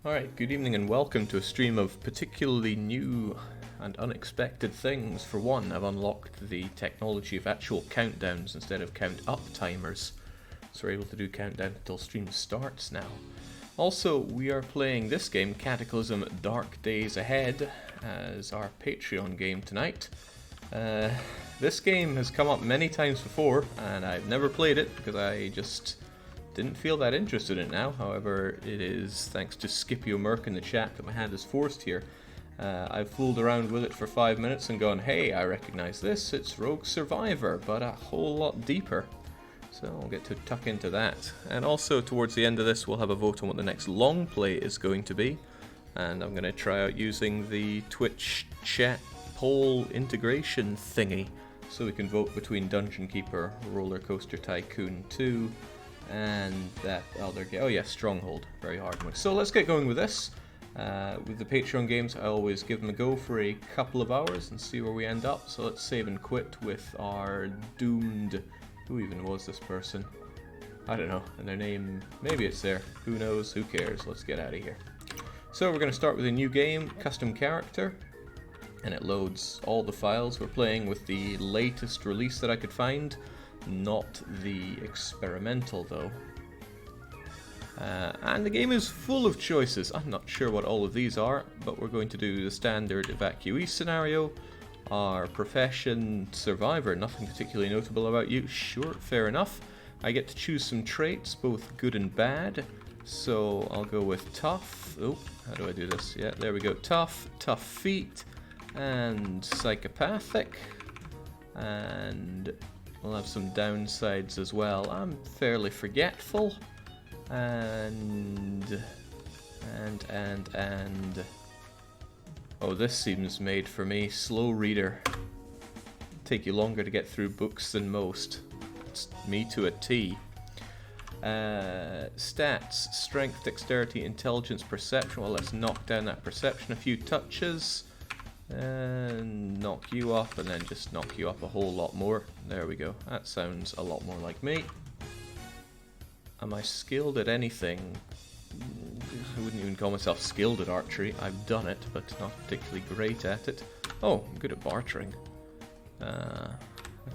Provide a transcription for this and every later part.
Alright, good evening and welcome to a stream of particularly new and unexpected things. For one, I've unlocked the technology of actual countdowns instead of count-up timers, so we're able to do countdown until stream starts now. Also, we are playing this game, Cataclysm Dark Days Ahead, as our Patreon game tonight. This game has come up many times before, and I've never played it because I just didn't feel that interested in it now. However, it is thanks to Scipio Merc in the chat that my hand is forced here. I've fooled around with it for 5 minutes and gone, hey, I recognize this, it's Rogue Survivor, but a whole lot deeper. So I'll get to tuck into that. And also towards the end of this we'll have a vote on what the next long play is going to be. And I'm going to try out using the Twitch chat poll integration thingy, so we can vote between Dungeon Keeper, Roller Coaster Tycoon 2, and that other game. Oh yeah, Stronghold. Very hard one. So let's get going with this. With the Patreon games, I always give them a go for a couple of hours and see where we end up. So let's save and quit with our doomed... Who even was this person? I don't know. And their name... Maybe it's there. Who knows? Who cares? Let's get out of here. So we're going to start with a new game, custom character. And it loads all the files. We're playing with the latest release that I could find. Not the experimental though. And the game is full of choices. I'm not sure what all of these are, but we're going to do the standard evacuee scenario. Our profession, survivor, nothing particularly notable about you. Sure, fair enough. I get to choose some traits, both good and bad. So I'll go with tough. Oh, how do I do this? Yeah, there we go. Tough, tough feet, and psychopathic. And we'll have some downsides as well. I'm fairly forgetful. And... Oh, this seems made for me. Slow reader. Take you longer to get through books than most. It's me to a T. Stats. Strength, dexterity, intelligence, perception. Well, let's knock down that perception a few touches. And knock you up, and then just knock you up a whole lot more. There we go. That sounds a lot more like me. Am I skilled at anything? I wouldn't even call myself skilled at archery. I've done it, but not particularly great at it. Oh, I'm good at bartering. I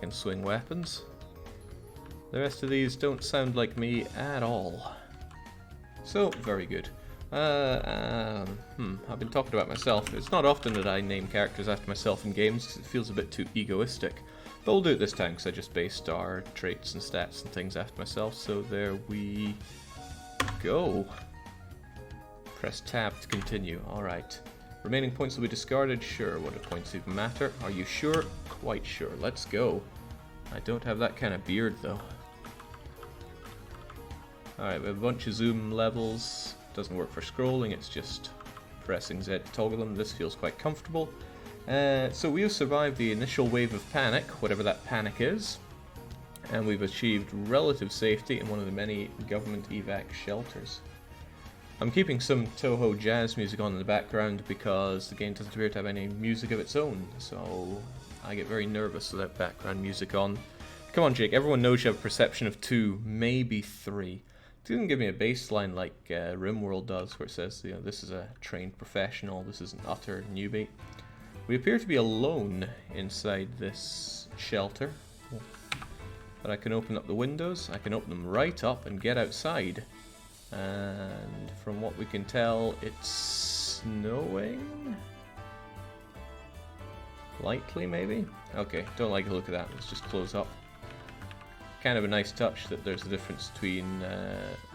can swing weapons. The rest of these don't sound like me at all. So, very good. I've been talking about myself. It's not often that I name characters after myself in games because it feels a bit too egoistic. But we'll do it this time because I just based our traits and stats and things after myself. So there we go. Press tab to continue. Alright. Remaining points will be discarded. Sure. What do points even matter? Are you sure? Quite sure. Let's go. I don't have that kind of beard though. Alright, we have a bunch of zoom levels. Doesn't work for scrolling, it's just pressing Z to toggle them. This feels quite comfortable. So we have survived the initial wave of panic, whatever that panic is, and we've achieved relative safety in one of the many government evac shelters. I'm keeping some Toho jazz music on in the background because the game doesn't appear to have any music of its own, so I get very nervous without background music on. Come on, Jake, everyone knows you have a perception of 2, maybe 3. It didn't give me a baseline like RimWorld does, where it says, you know, this is a trained professional, this is an utter newbie. We appear to be alone inside this shelter, but I can open up the windows, I can open them right up and get outside. And from what we can tell, it's snowing? Lightly, maybe? Okay, don't like the look of that, let's just close up. Kind of a nice touch that there's a difference between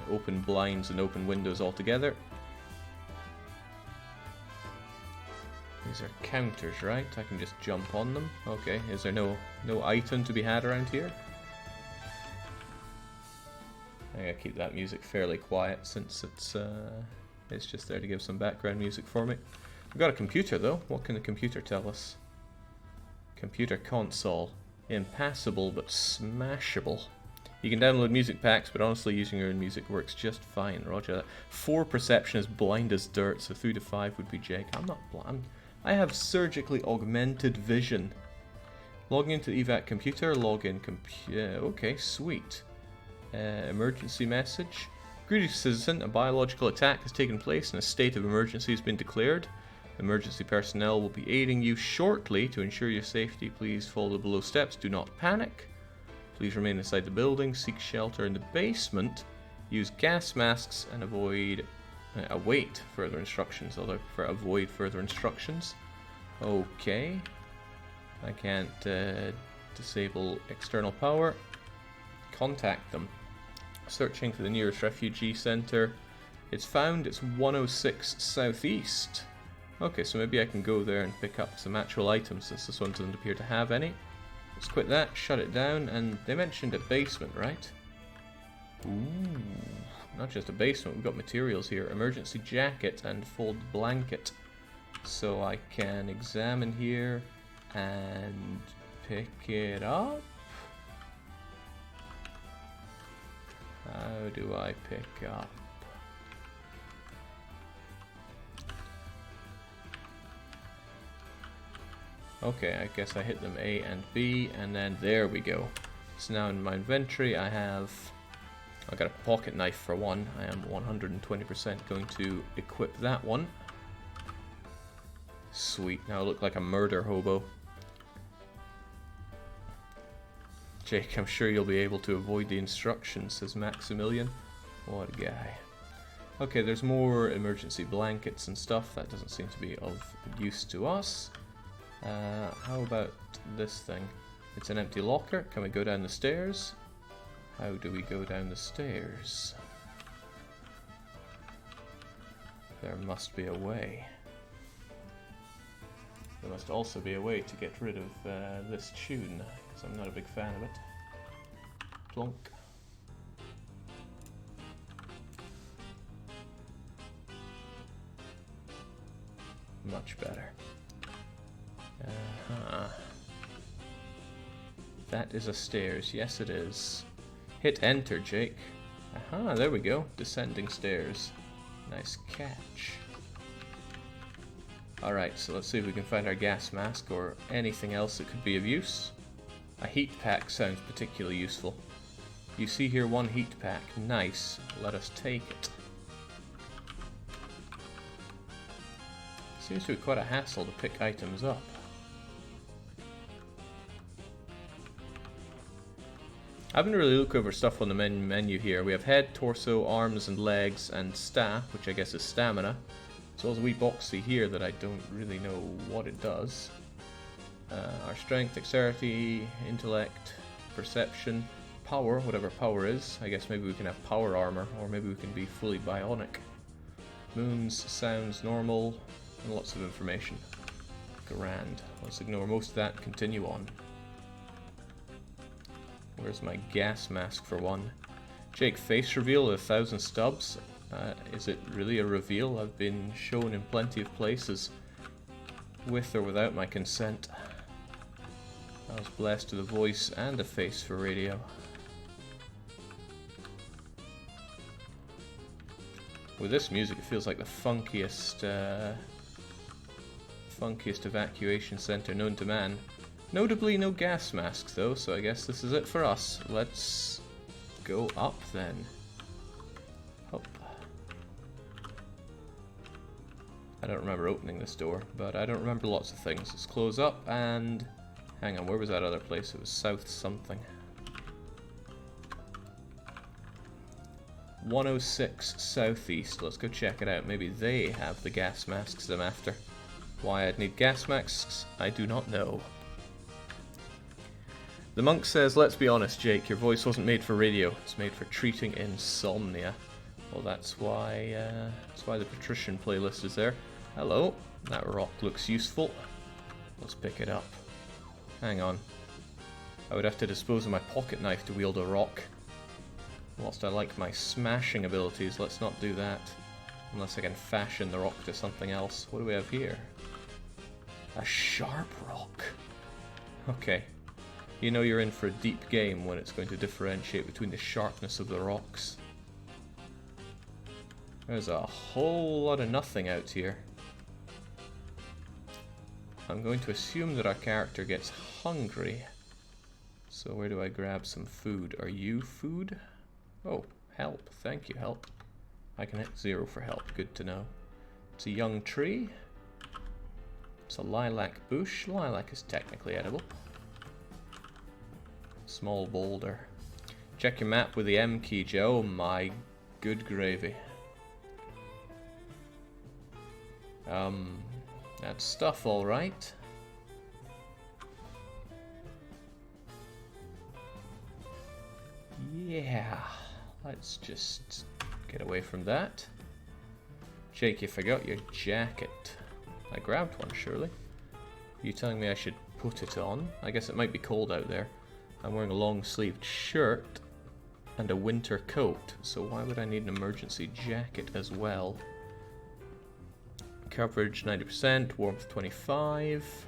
open blinds and open windows altogether. These are counters, right? I can just jump on them. Okay, is there no item to be had around here? I gotta keep that music fairly quiet since it's just there to give some background music for me. We've got a computer though. What can the computer tell us? Computer console. Impassable but smashable. You can download music packs, but honestly using your own music works just fine. Roger that. 4 perception is blind as dirt, so 3 to 5 would be Jake. I'm not blind. I have surgically augmented vision. Logging into the evac computer, log in computer. Okay, sweet. Emergency message. Greetings, citizen. A biological attack has taken place and a state of emergency has been declared. Emergency personnel will be aiding you shortly to ensure your safety. Please follow the below steps. Do not panic. Please remain inside the building. Seek shelter in the basement. Use gas masks and await further instructions. Although I prefer avoid further instructions. Okay. I can't disable external power. Contact them. Searching for the nearest refugee center. It's found. It's 106 southeast. Okay, so maybe I can go there and pick up some actual items since this one doesn't appear to have any. Let's quit that, shut it down, and they mentioned a basement, right? Ooh, not just a basement, we've got materials here. Emergency jacket and fold blanket. So I can examine here and pick it up. How do I pick up? Okay, I guess I hit them A and B, and then there we go. So now in my inventory I got a pocket knife for one. I am 120% going to equip that one. Sweet, now I look like a murder hobo. Jake, I'm sure you'll be able to avoid the instructions, says Maximilian. What a guy. Okay, there's more emergency blankets and stuff. That doesn't seem to be of use to us. How about this thing? It's an empty locker. Can we go down the stairs? How do we go down the stairs? There must be a way. There must also be a way to get rid of this tune, because I'm not a big fan of it. Plonk. Much better. That is a stairs. Yes, it is. Hit enter, Jake. Aha, there we go. Descending stairs. Nice catch. Alright, so let's see if we can find our gas mask or anything else that could be of use. A heat pack sounds particularly useful. You see here one heat pack. Nice. Let us take it. Seems to be quite a hassle to pick items up. I haven't really looked over stuff on the menu here. We have head, torso, arms and legs, and staff, which I guess is stamina. As well as a wee boxy here that I don't really know what it does. Our strength, dexterity, intellect, perception, power, whatever power is. I guess maybe we can have power armor, or maybe we can be fully bionic. Moons, sounds, normal, and lots of information. Grand. Let's ignore most of that and continue on. Where's my gas mask for one? Jake, face reveal of 1,000 stubs. Is it really a reveal? I've been shown in plenty of places, with or without my consent. I was blessed with a voice and a face for radio. With this music, it feels like the funkiest evacuation center known to man. Notably, no gas masks though, so I guess this is it for us. Let's go up then. Up. I don't remember opening this door, but I don't remember lots of things. Let's close up and... Hang on, where was that other place? It was south something. 106 southeast. Let's go check it out. Maybe they have the gas masks I'm after. Why I'd need gas masks, I do not know. The monk says, let's be honest, Jake, your voice wasn't made for radio. It's made for treating insomnia. Well, that's why the patrician playlist is there. Hello. That rock looks useful. Let's pick it up. Hang on. I would have to dispose of my pocket knife to wield a rock. Whilst I like my smashing abilities, let's not do that. Unless I can fashion the rock to something else. What do we have here? A sharp rock. Okay. You know you're in for a deep game when it's going to differentiate between the sharpness of the rocks. There's a whole lot of nothing out here. I'm going to assume that our character gets hungry. So where do I grab some food? Are you food? Oh, help. Thank you, help. I can hit 0 for help. Good to know. It's a young tree. It's a lilac bush. Lilac is technically edible. Small boulder. Check your map with the M key, Joe. Oh my good gravy. That's stuff, alright. Yeah, let's just get away from that. Jake, you forgot your jacket. I grabbed one, surely. Are you telling me I should put it on? I guess it might be cold out there. I'm wearing a long-sleeved shirt and a winter coat, so why would I need an emergency jacket as well? Coverage 90%, warmth 25.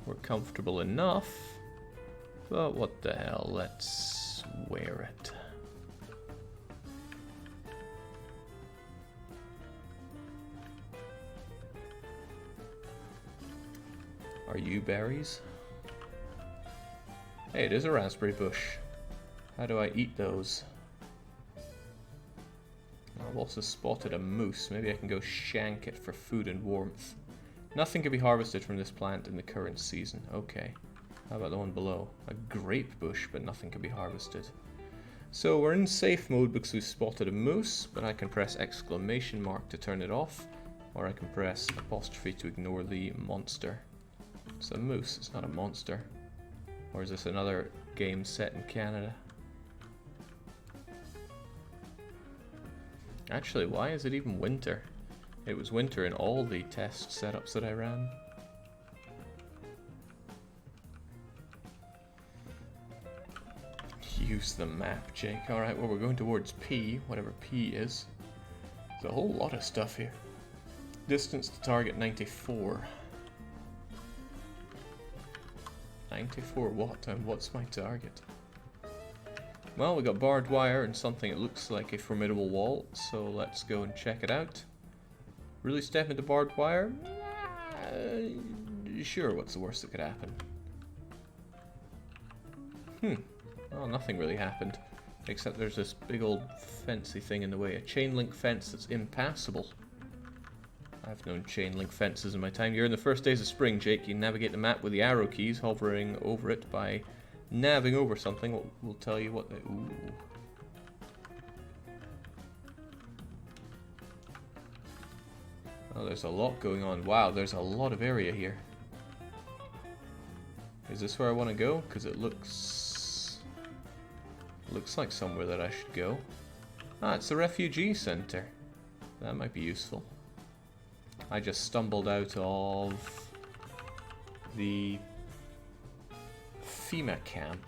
We're comfortable enough, but what the hell, let's wear it. Are you berries? Hey, it is a raspberry bush. How do I eat those? I've also spotted a moose. Maybe I can go shank it for food and warmth. Nothing can be harvested from this plant in the current season. Okay. How about the one below? A grape bush, but nothing can be harvested. So we're in safe mode because we've spotted a moose, but I can press exclamation mark to turn it off, or I can press apostrophe to ignore the monster. It's a moose, it's not a monster. Or is this another game set in Canada? Actually, why is it even winter? It was winter in all the test setups that I ran. Use the map, Jake. Alright, well we're going towards P, whatever P is. There's a whole lot of stuff here. Distance to target 94. 94 what? And what's my target? Well, we got barbed wire and something that looks like a formidable wall, so let's go and check it out. Really step into barbed wire? Sure, what's the worst that could happen? Well, nothing really happened, except there's this big old fencey thing in the way, a chain link fence that's impassable. I've known chain link fences in my time. You're in the first days of spring, Jake. You navigate the map with the arrow keys, hovering over it by navving over something. We'll tell you what the... Ooh. Oh, there's a lot going on. Wow, there's a lot of area here. Is this where I want to go? Because it looks like somewhere that I should go. Ah, it's the Refugee Center. That might be useful. I just stumbled out of the FEMA camp.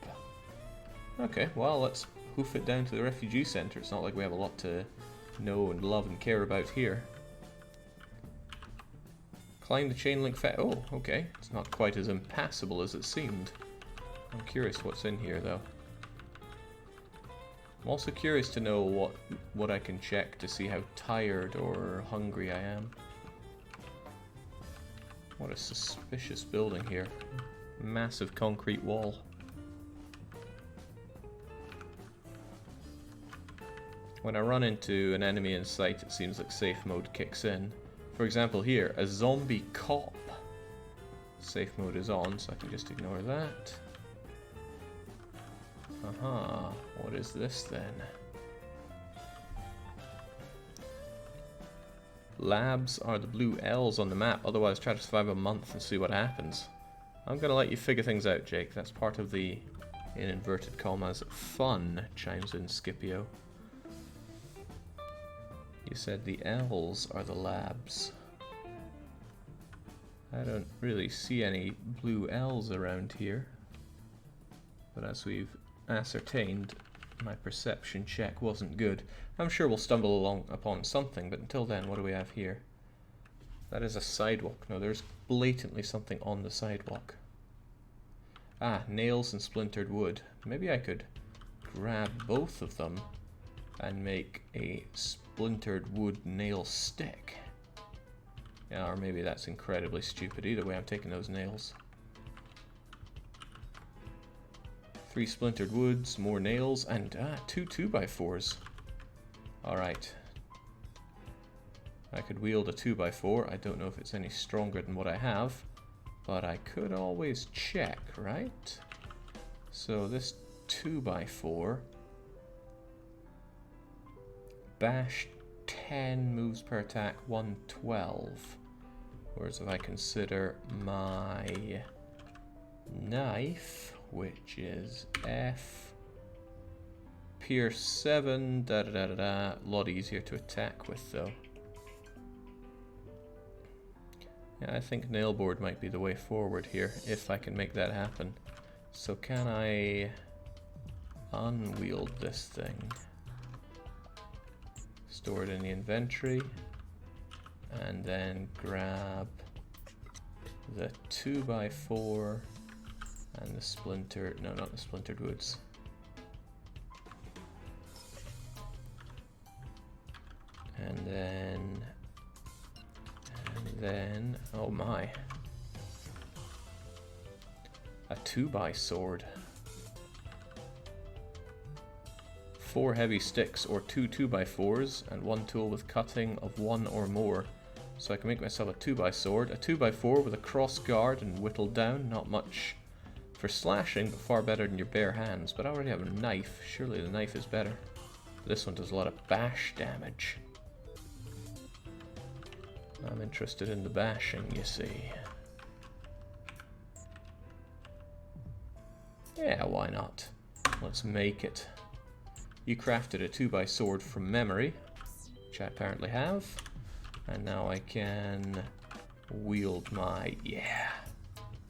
Okay, well, let's hoof it down to the Refugee Center. It's not like we have a lot to know and love and care about here. Climb the chain link fence. Oh, okay. It's not quite as impassable as it seemed. I'm curious what's in here, though. I'm also curious to know what I can check to see how tired or hungry I am. What a suspicious building here. Massive concrete wall. When I run into an enemy in sight, it seems like safe mode kicks in. For example here, a zombie cop. Safe mode is on, so I can just ignore that. Aha, what is this then? Labs are the blue L's on the map, otherwise try to survive a month and see what happens. I'm gonna let you figure things out, Jake. That's part of the, in inverted commas, fun, chimes in Scipio. You said the L's are the labs. I don't really see any blue L's around here. But as we've ascertained, my perception check wasn't good. I'm sure we'll stumble along upon something, but until then, what do we have here? That is a sidewalk. No, there's blatantly something on the sidewalk. Ah, nails and splintered wood. Maybe I could grab both of them and make a splintered wood nail stick. Yeah, or maybe that's incredibly stupid. Either way, I'm taking those nails. 3 splintered woods, more nails, and 2 2x4s. Alright. I could wield a 2x4. I don't know if it's any stronger than what I have, but I could always check, right? So this 2x4, bash 10 moves per attack, 112. Whereas if I consider my knife, which is F, pierce 7, da da da da da, a lot easier to attack with though. Yeah, I think nailboard might be the way forward here, if I can make that happen. So can I unwield this thing? Store it in the inventory, and then grab the 2x4 and the splintered, no, not the splintered woods. And then, oh my, a 2x sword. 4 heavy sticks or 2 2x4s and 1 tool with cutting of 1 or more. So I can make myself a 2x sword, a 2x4 with a cross guard and whittled down. Not much for slashing, but far better than your bare hands. But I already have a knife. Surely the knife is better. This one does a lot of bash damage. I'm interested in the bashing, you see. Yeah, why not? Let's make it. You crafted a 2x sword from memory, which I apparently have. And now I can wield my... yeah.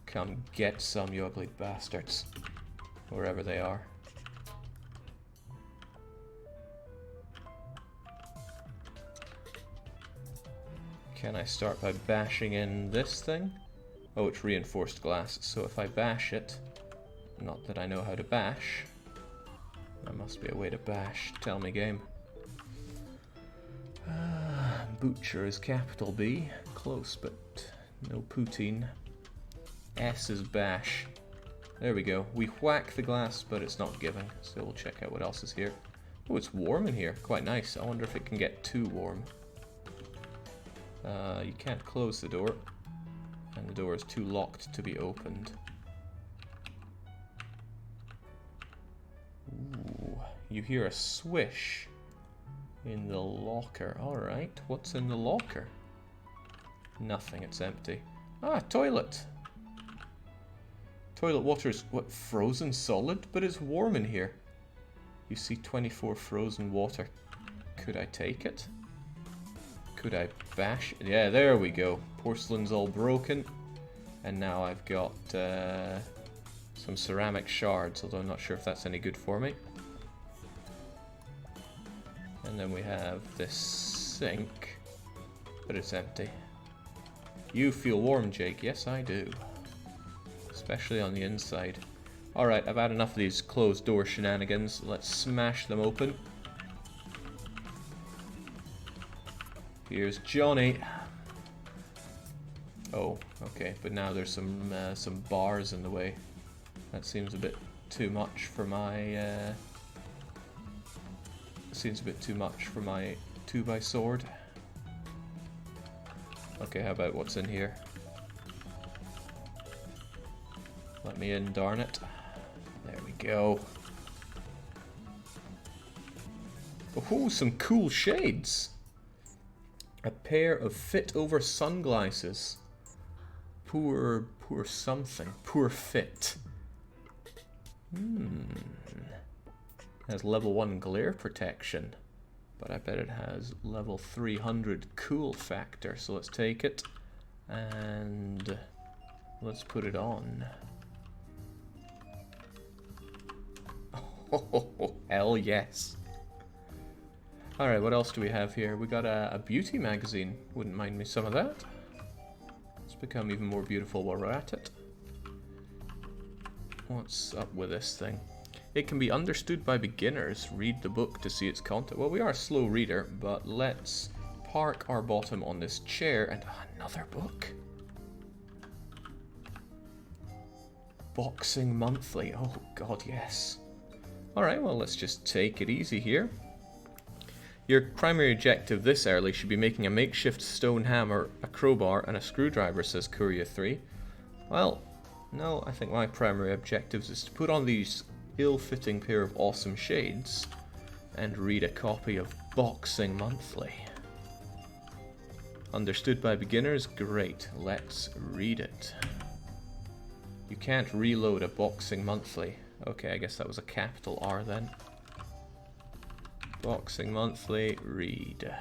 Come get some, you ugly bastards. Wherever they are. Can I start by bashing in this thing? Oh, it's reinforced glass, so if I bash it... not that I know how to bash. There must be a way to bash. Tell me, game. Butcher is capital B. Close, but no poutine. S is bash. There we go. We whack the glass, but it's not giving. So we'll check out what else is here. Oh, it's warm in here. Quite nice. I wonder if it can get too warm. You can't close the door. And the door is too locked to be opened. Ooh, you hear a swish in the locker. Alright, what's in the locker? Nothing, it's empty. Ah, toilet! Toilet water is, what, frozen solid? But it's warm in here. You see 24 frozen water. Could I take it? Could I bash it? Yeah, there we go. Porcelain's all broken. And now I've got some ceramic shards, although I'm not sure if that's any good for me. And then we have this sink, but it's empty. You feel warm, Jake. Yes, I do. Especially on the inside. Alright, I've had enough of these closed door shenanigans. Let's smash them open. Here's Johnny. Oh, okay, but now there's some bars in the way. That seems a bit too much for my seems a bit too much for my 2x sword. Okay, how about what's in here? Let me in, darn it. There we go. Oh, some cool shades. A pair of fit-over sunglasses. Poor something. Poor fit. Has level 1 glare protection, but I bet it has level 300 cool factor, so let's take it and let's put it on. Oh, hell yes. Alright, what else do we have here? We got a beauty magazine. Wouldn't mind me some of that. Let's become even more beautiful while we're at it. What's up with this thing? It can be understood by beginners. Read the book to see its content. Well, we are a slow reader, but let's park our bottom on this chair and another book. Boxing Monthly. Oh god, yes. Alright, well, let's just take it easy here. Your primary objective this early should be making a makeshift stone hammer, a crowbar, and a screwdriver, says Courier 3. Well, no, I think my primary objective is to put on these ill-fitting pair of awesome shades and read a copy of Boxing Monthly. Understood by beginners? Great, let's read it. You can't reload a Boxing Monthly. Okay, I guess that was a capital R then. Boxing Monthly, read.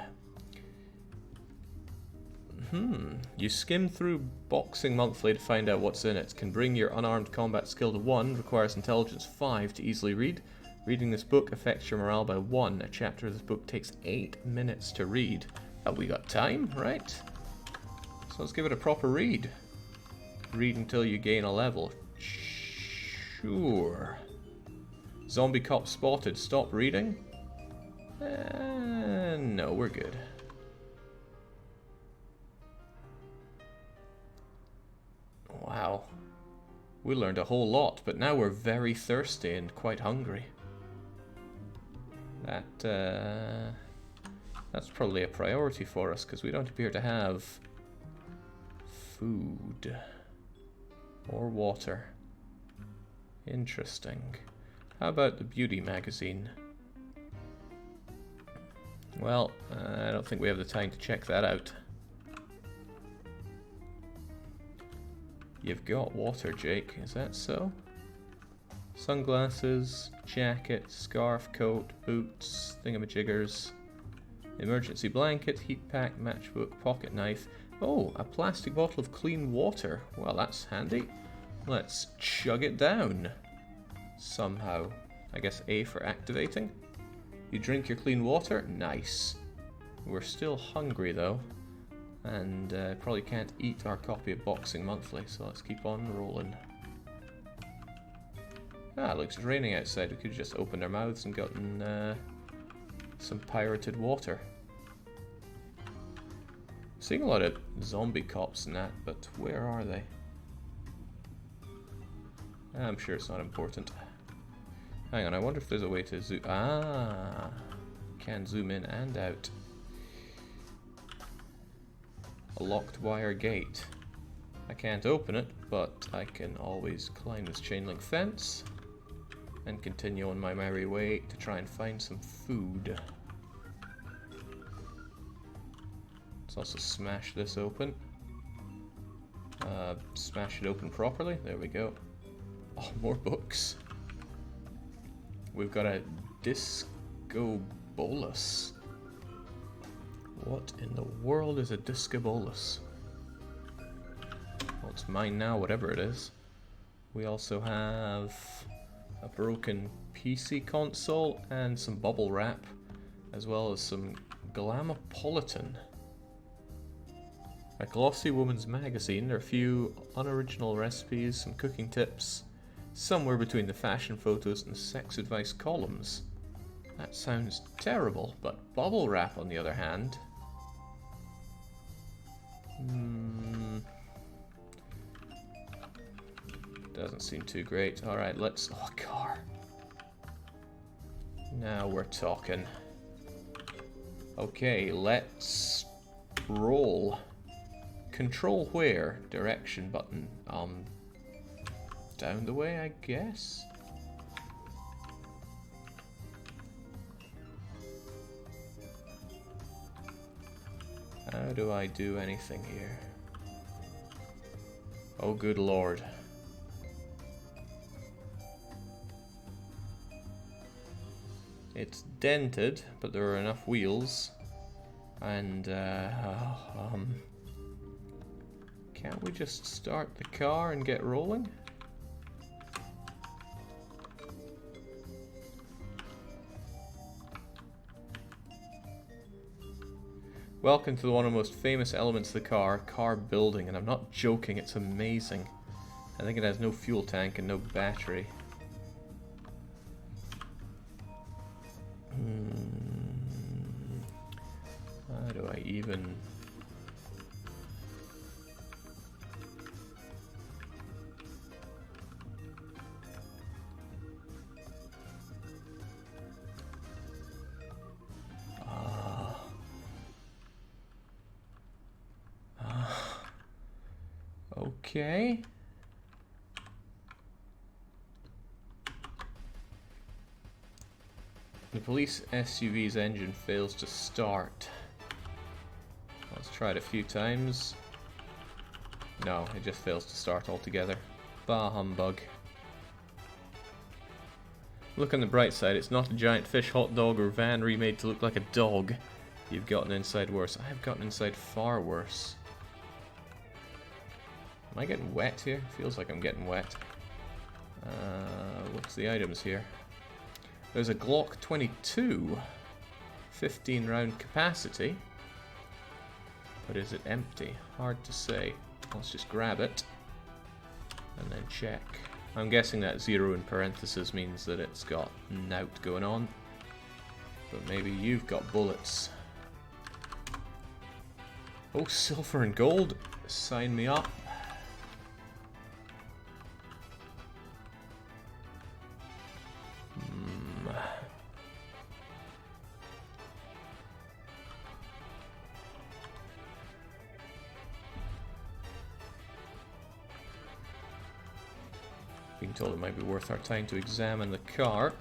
You skim through Boxing Monthly to find out what's in it. Can bring your unarmed combat skill to 1, requires intelligence 5 to easily read. Reading this book affects your morale by 1. A chapter of this book takes 8 minutes to read. Oh, we got time, right? So let's give it a proper read. Read until you gain a level. Sure. Zombie cop spotted. Stop reading? No, we're good. Wow. We learned a whole lot, but now we're very thirsty and quite hungry. That's probably a priority for us, because we don't appear to have food or water. Interesting. How about the beauty magazine? Well, I don't think we have the time to check that out. You've got water, Jake, is that so? Sunglasses, jacket, scarf, coat, boots, thingamajiggers, emergency blanket, heat pack, matchbook, pocket knife. Oh, a plastic bottle of clean water. Well, that's handy. Let's chug it down. Somehow. I guess A for activating. You drink your clean water? Nice. We're still hungry though. And probably can't eat our copy of Boxing Monthly, so let's keep on rolling. Ah, it looks raining outside. We could have just opened our mouths and gotten some pirated water. Seeing a lot of zombie cops and that, but where are they? I'm sure it's not important. Hang on, I wonder if there's a way to zoom. Ah, can zoom in and out. A locked wire gate. I can't open it, but I can always climb this chain link fence and continue on my merry way to try and find some food. Let's also smash this open. Smash it open properly. There we go. Oh, more books. We've got a disco bolus. What in the world is a disco bolus? Well, it's mine now, whatever it is. We also have a broken PC console and some bubble wrap, as well as some Glamopolitan. A glossy woman's magazine. There are a few unoriginal recipes, some cooking tips, somewhere between the fashion photos and the sex advice columns. That sounds terrible, but bubble wrap on the other hand. Doesn't seem too great. Alright, let's... Oh, car. Now we're talking. Okay, let's roll. Control where? Direction button. Down the way, I guess? How do I do anything here? Oh, good lord. It's dented, but there are enough wheels. And, can't we just start the car and get rolling? Welcome to one of the most famous elements of the car building, and I'm not joking, it's amazing. I think it has no fuel tank and no battery. How do I even... Okay. The police SUV's engine fails to start. Let's try it a few times. No, it just fails to start altogether. Bah humbug. Look on the bright side, it's not a giant fish hot dog or van remade to look like a dog. You've gotten inside worse. I have gotten inside far worse. Am I getting wet here? Feels like I'm getting wet. What's the items here? There's a Glock 22. 15 round capacity. But is it empty? Hard to say. Let's just grab it. And then check. I'm guessing that 0 in parentheses means that it's got nout going on. But maybe you've got bullets. Oh, silver and gold. Sign me up. Being told it might be worth our time to examine the car.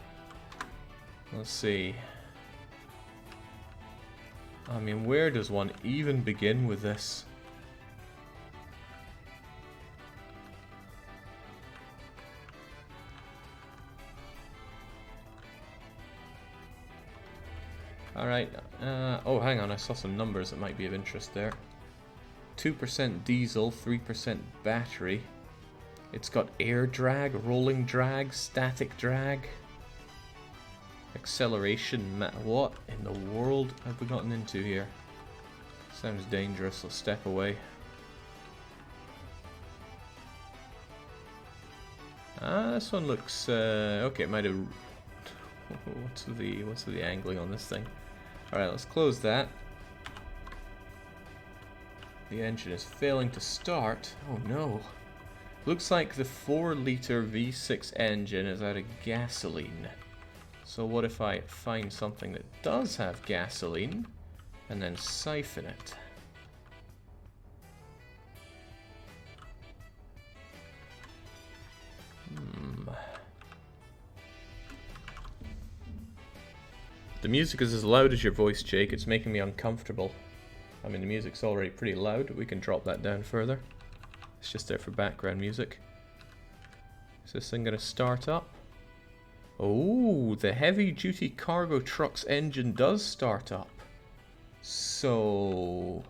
Let's see. I mean, where does one even begin with this? Alright, oh hang on, I saw some numbers that might be of interest there. 2% diesel, 3% battery. It's got air drag, rolling drag, static drag, acceleration. What in the world have we gotten into here? Sounds dangerous, so step away. This one looks okay. It might have. What's the angling on this thing? All right, let's close that. The engine is failing to start. Oh no. Looks like the 4-liter V6 engine is out of gasoline. So what if I find something that does have gasoline and then siphon it? The music is as loud as your voice, Jake. It's making me uncomfortable. I mean, the music's already pretty loud. We can drop that down further. It's just there for background music. Is this thing gonna start up? Oh, the heavy-duty cargo truck's engine does start up. So,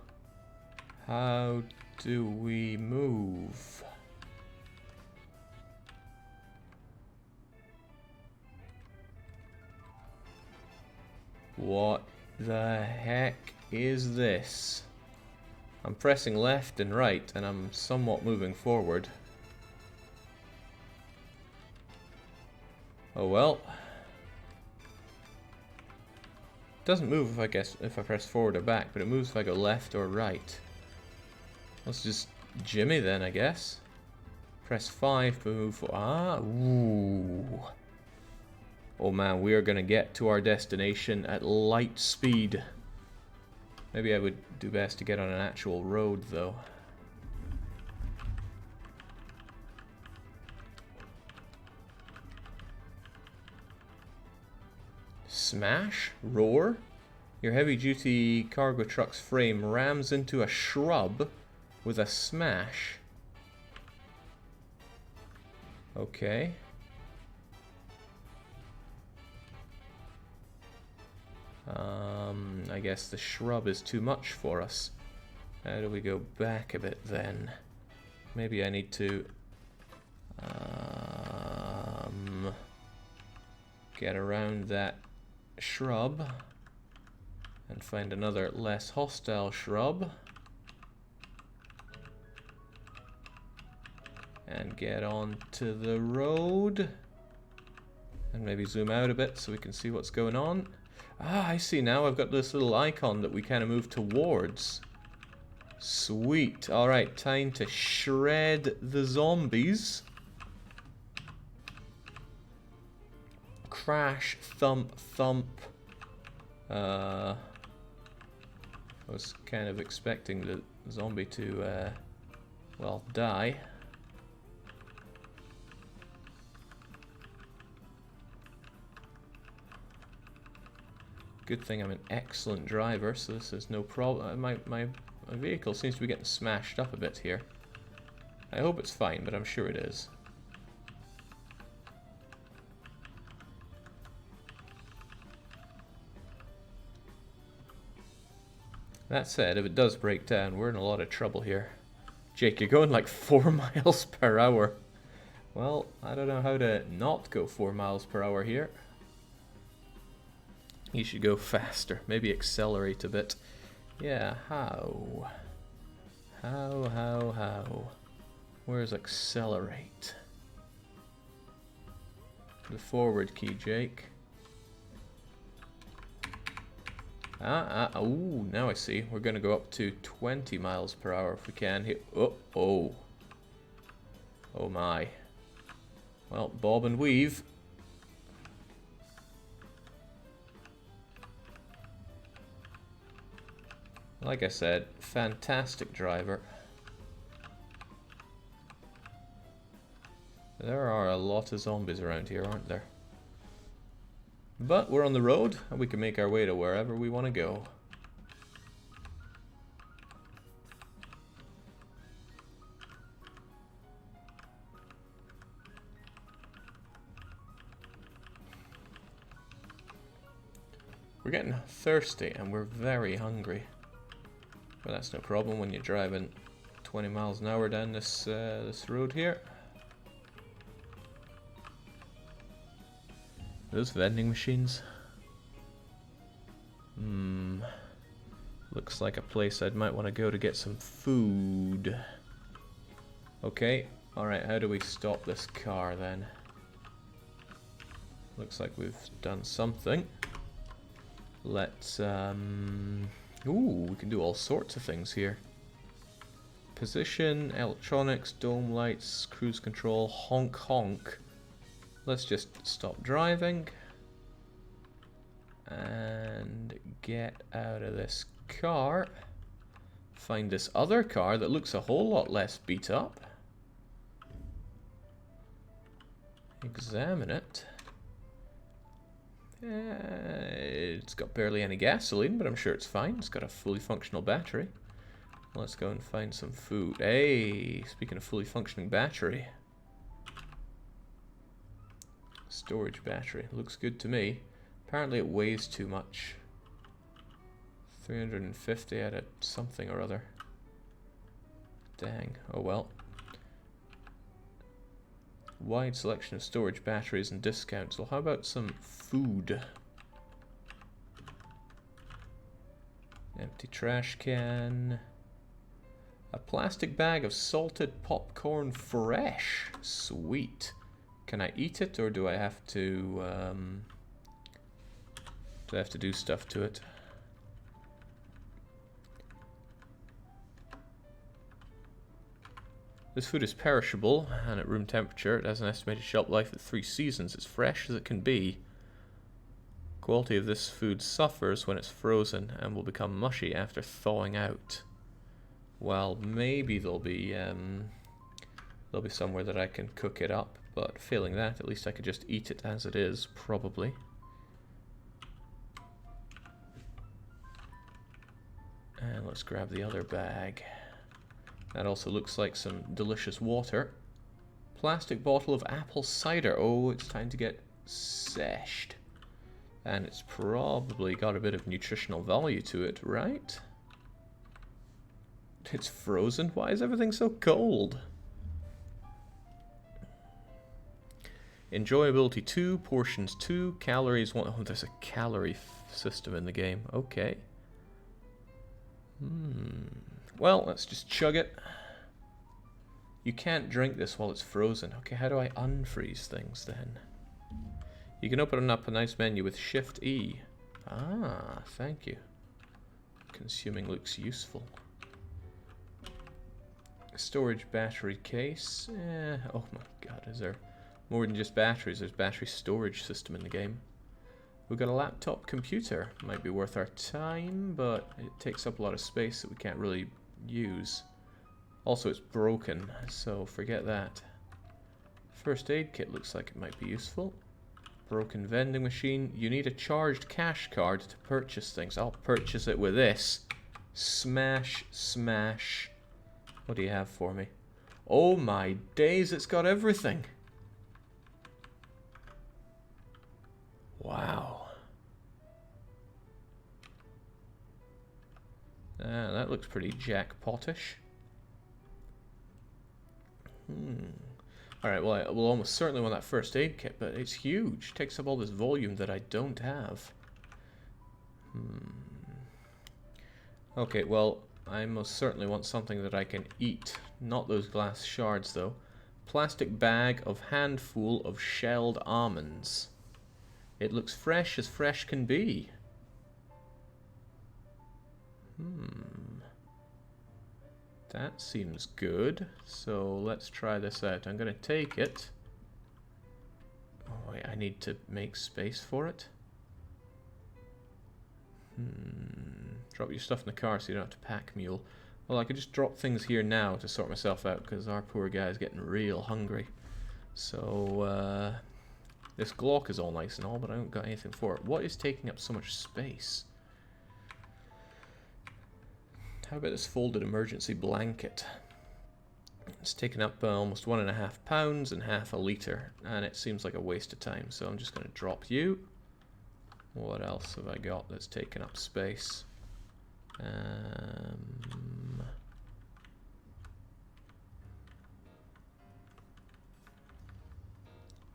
how do we move? What the heck is this? I'm pressing left and right, and I'm somewhat moving forward. Oh well. It doesn't move if I press forward or back, but it moves if I go left or right. Let's just jimmy then, I guess. Press 5 to move forward. Ah, ooh. Oh man, we are gonna get to our destination at light speed. Maybe I would do best to get on an actual road, though. Smash? Roar? Your heavy-duty cargo truck's frame rams into a shrub with a smash. Okay. I guess the shrub is too much for us. How do we go back a bit then? Maybe I need to get around that shrub and find another less hostile shrub and get onto the road and maybe zoom out a bit so we can see what's going on. Ah, I see now. I've got this little icon that we kind of move towards. Sweet. Alright, time to shred the zombies. Crash, thump, thump. I was kind of expecting the zombie to well, die. Good thing I'm an excellent driver, so this is no problem. My vehicle seems to be getting smashed up a bit here. I hope it's fine, but I'm sure it is. That said, if it does break down, we're in a lot of trouble here. Jake, you're going like 4 miles per hour. Well, I don't know how to not go 4 miles per hour here. You should go faster. Maybe accelerate a bit. Yeah, how? How? Where's accelerate? The forward key, Jake. Ooh, now I see. We're going to go up to 20 miles per hour if we can. Oh my. Well, bob and weave. Like I said, fantastic driver. There are a lot of zombies around here, aren't there? But we're on the road, and we can make our way to wherever we want to go. We're getting thirsty, and we're very hungry. But that's no problem when you're driving 20 miles an hour down this road here. Those vending machines? Looks like a place I might want to go to get some food. Okay, alright, how do we stop this car then? Looks like we've done something. Let's, ooh, we can do all sorts of things here. Position, electronics, dome lights, cruise control, honk honk. Let's just stop driving and get out of this car. Find this other car that looks a whole lot less beat up. Examine it. It's got barely any gasoline, but I'm sure it's fine. It's got a fully functional battery. Let's go and find some food. Hey, speaking of fully functioning battery. Storage battery. Looks good to me. Apparently it weighs too much. 350 out of something or other. Dang. Oh well. Wide selection of storage batteries and discounts. Well, how about some food? Empty trash can. A plastic bag of salted popcorn fresh. Sweet. Can I eat it, or do I have to do stuff to it? This food is perishable, and at room temperature it has an estimated shelf life of 3 seasons. It's fresh as it can be. Quality of this food suffers when it's frozen and will become mushy after thawing out. Well, maybe there'll be somewhere that I can cook it up, but failing that, at least I could just eat it as it is, probably. And let's grab the other bag. That also looks like some delicious water. Plastic bottle of apple cider. Oh, it's time to get seshed. And it's probably got a bit of nutritional value to it, right? It's frozen? Why is everything so cold? Enjoyability 2, portions 2, calories 1. Oh, there's a calorie system in the game. Okay. Well, let's just chug it. You can't drink this while it's frozen. Okay, how do I unfreeze things then? You can open up a nice menu with Shift E. Ah, thank you. Consuming looks useful. Storage battery case. Oh my god, is there more than just batteries? There's battery storage system in the game. We've got a laptop computer. Might be worth our time, but it takes up a lot of space that we can't really use. Also, it's broken, so forget that. First aid kit looks like it might be useful. Broken vending machine. You need a charged cash card to purchase things. I'll purchase it with this. Smash, smash. What do you have for me? Oh my days, it's got everything. Wow. That looks pretty jackpotish. Alright, well, I will almost certainly want that first aid kit, but it's huge. It takes up all this volume that I don't have. Okay, well, I most certainly want something that I can eat. Not those glass shards, though. Plastic bag of handful of shelled almonds. It looks fresh as fresh can be. That seems good. So let's try this out. I'm going to take it. Oh wait, I need to make space for it. Drop your stuff in the car so you don't have to pack mule. Well, I could just drop things here now to sort myself out because our poor guy is getting real hungry. So, this Glock is all nice and all, but I haven't got anything for it. What is taking up so much space? How about this folded emergency blanket? It's taken up almost 1.5 pounds and half a litre, and it seems like a waste of time, so I'm just going to drop you. What else have I got that's taken up space?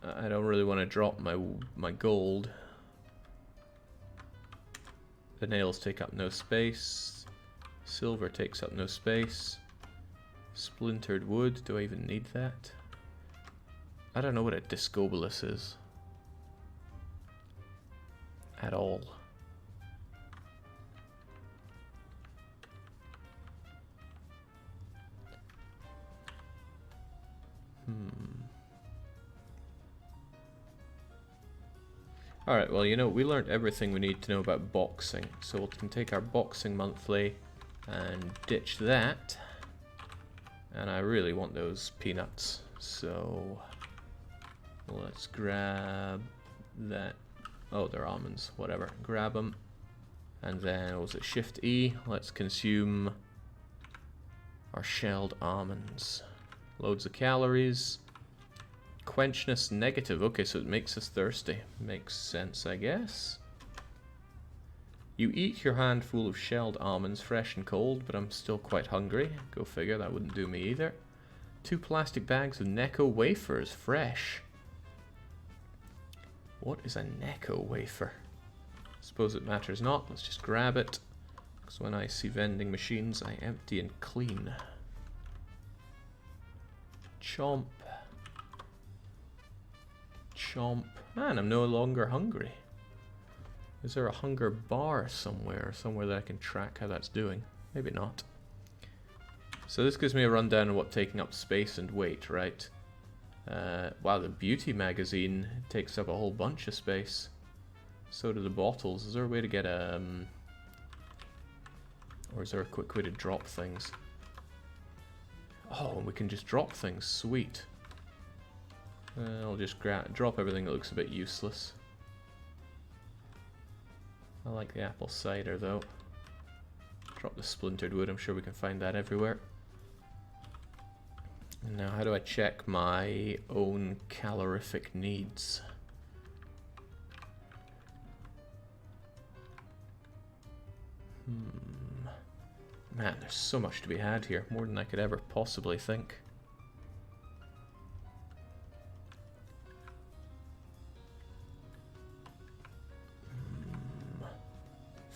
I don't really want to drop my gold. The nails take up no space. Silver takes up no space. Splintered wood, do I even need that? I don't know what a discobolus is. At all. Alright, well, you know, we learned everything we need to know about boxing. So we can take our boxing monthly and ditch that. And I really want those peanuts. So let's grab that. Oh, they're almonds. Whatever. Grab them. And then, what was it? Shift E. Let's consume our shelled almonds. Loads of calories. Quenchness negative. Okay, so it makes us thirsty. Makes sense, I guess. You eat your handful of shelled almonds, fresh and cold, but I'm still quite hungry. Go figure, that wouldn't do me either. 2 plastic bags of Necco wafers, fresh. What is a Necco wafer? Suppose it matters not. Let's just grab it. Because when I see vending machines, I empty and clean. Chomp. Chomp. Man, I'm no longer hungry. Is there a hunger bar somewhere that I can track how that's doing? Maybe not. So this gives me a rundown of what taking up space and weight, right? Wow, the beauty magazine takes up a whole bunch of space. So do the bottles. Is there a way to get a... or is there a quick way to drop things? Oh, we can just drop things. Sweet. I'll just drop everything that looks a bit useless. I like the apple cider though. Drop the splintered wood, I'm sure we can find that everywhere. And now how do I check my own calorific needs? Man, there's so much to be had here, more than I could ever possibly think.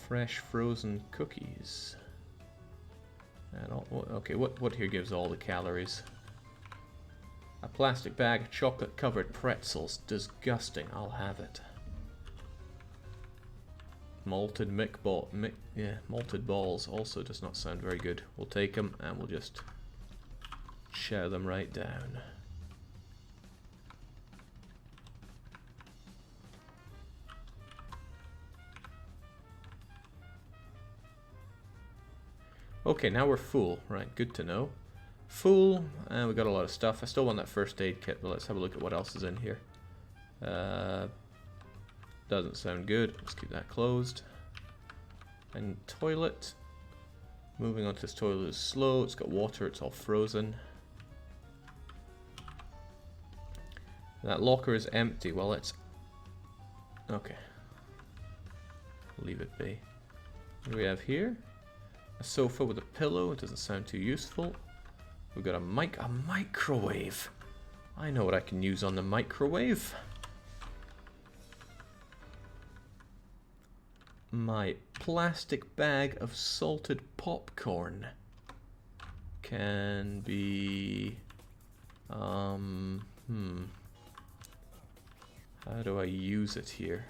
Fresh frozen cookies. And okay, what here gives all the calories? A plastic bag of chocolate covered pretzels. Disgusting. I'll have it. Malted malted balls also does not sound very good. We'll take them and we'll just chow them right down. Okay, now we're full. Right, good to know. full, and we got a lot of stuff. I still want that first aid kit, but let's have a look at what else is in here. Doesn't sound good. Let's keep that closed. And toilet. Moving on to this toilet is slow. It's got water. It's all frozen. That locker is empty. Well, let's... Okay. Leave it be. What do we have here? A sofa with a pillow. It doesn't sound too useful. We've got a microwave. I know what I can use on the microwave. My plastic bag of salted popcorn can be... How do I use it here?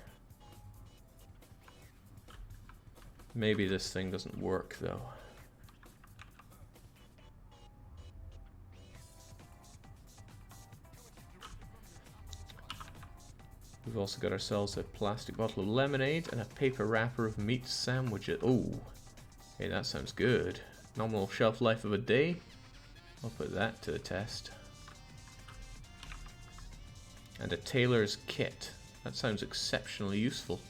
Maybe this thing doesn't work though. We've also got ourselves a plastic bottle of lemonade and a paper wrapper of meat sandwiches. Oh, hey, that sounds good. Nominal shelf life of a day. I'll put that to the test. And a tailor's kit. That sounds exceptionally useful.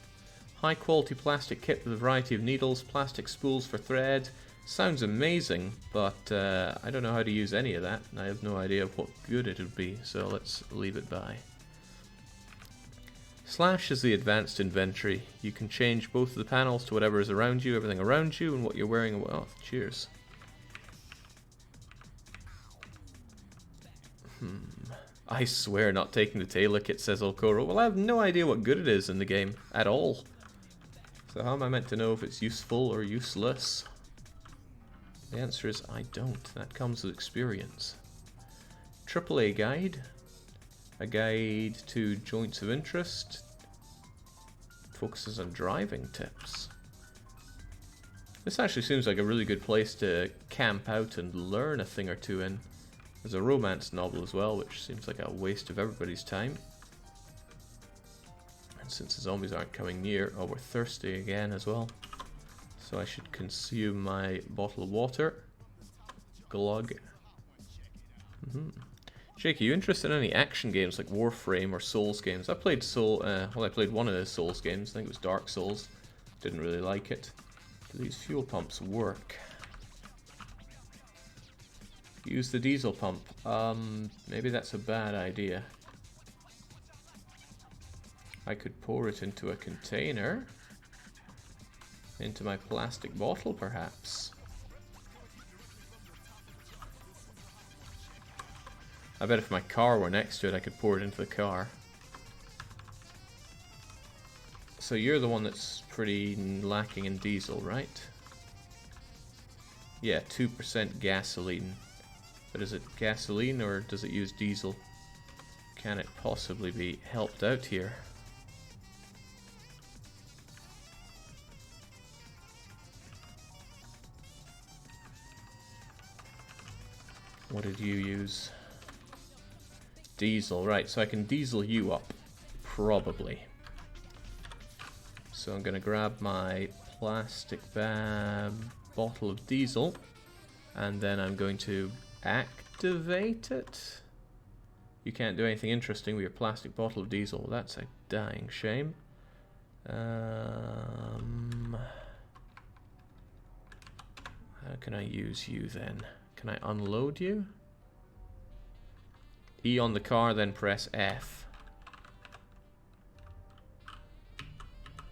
High quality plastic kit with a variety of needles, plastic spools for thread. Sounds amazing, but I don't know how to use any of that, and I have no idea of what good it would be, so let's leave it by. Slash is the advanced inventory. You can change both of the panels to whatever is around you, everything around you, and what you're wearing. Oh, cheers. I swear not taking the tailor kit, says Olkoro. Well, I have no idea what good it is in the game at all. So how am I meant to know if it's useful or useless? The answer is I don't. That comes with experience. AAA guide. A guide to joints of interest. Focuses on driving tips. This actually seems like a really good place to camp out and learn a thing or two in. There's a romance novel as well, which seems like a waste of everybody's time. And since the zombies aren't coming near, oh, we're thirsty again as well. So I should consume my bottle of water. Glug. Jake, are you interested in any action games like Warframe or Souls games? I played I played one of the Souls games. I think it was Dark Souls. Didn't really like it. Do these fuel pumps work? Use the diesel pump. Maybe that's a bad idea. I could pour it into a container. Into my plastic bottle, perhaps. I bet if my car were next to it, I could pour it into the car. So you're the one that's pretty lacking in diesel, right? Yeah, 2% gasoline. But is it gasoline or does it use diesel? Can it possibly be helped out here? What did you use? Diesel, right, so I can diesel you up. Probably. So I'm gonna grab my plastic bottle of diesel and then I'm going to activate it. You can't do anything interesting with your plastic bottle of diesel. Well, that's a dying shame. How can I use you then? Can I unload you? E on the car, then press F.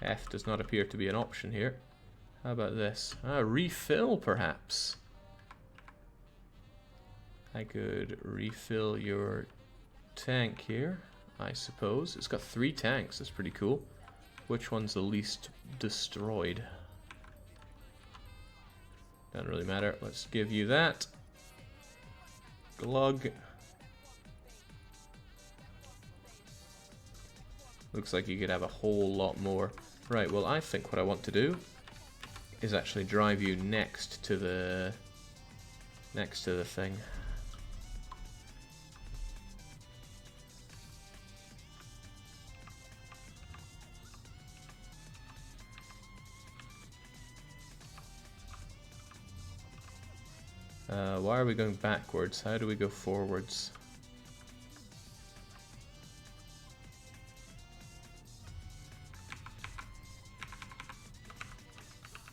F does not appear to be an option here. How about this? Refill, perhaps. I could refill your tank here, I suppose. It's got 3 tanks, that's pretty cool. Which one's the least destroyed? Doesn't really matter. Let's give you that. Glug. Looks like you could have a whole lot more. Right, well I think what I want to do is actually drive you next to the thing. Why why are we going backwards? How do we go forwards?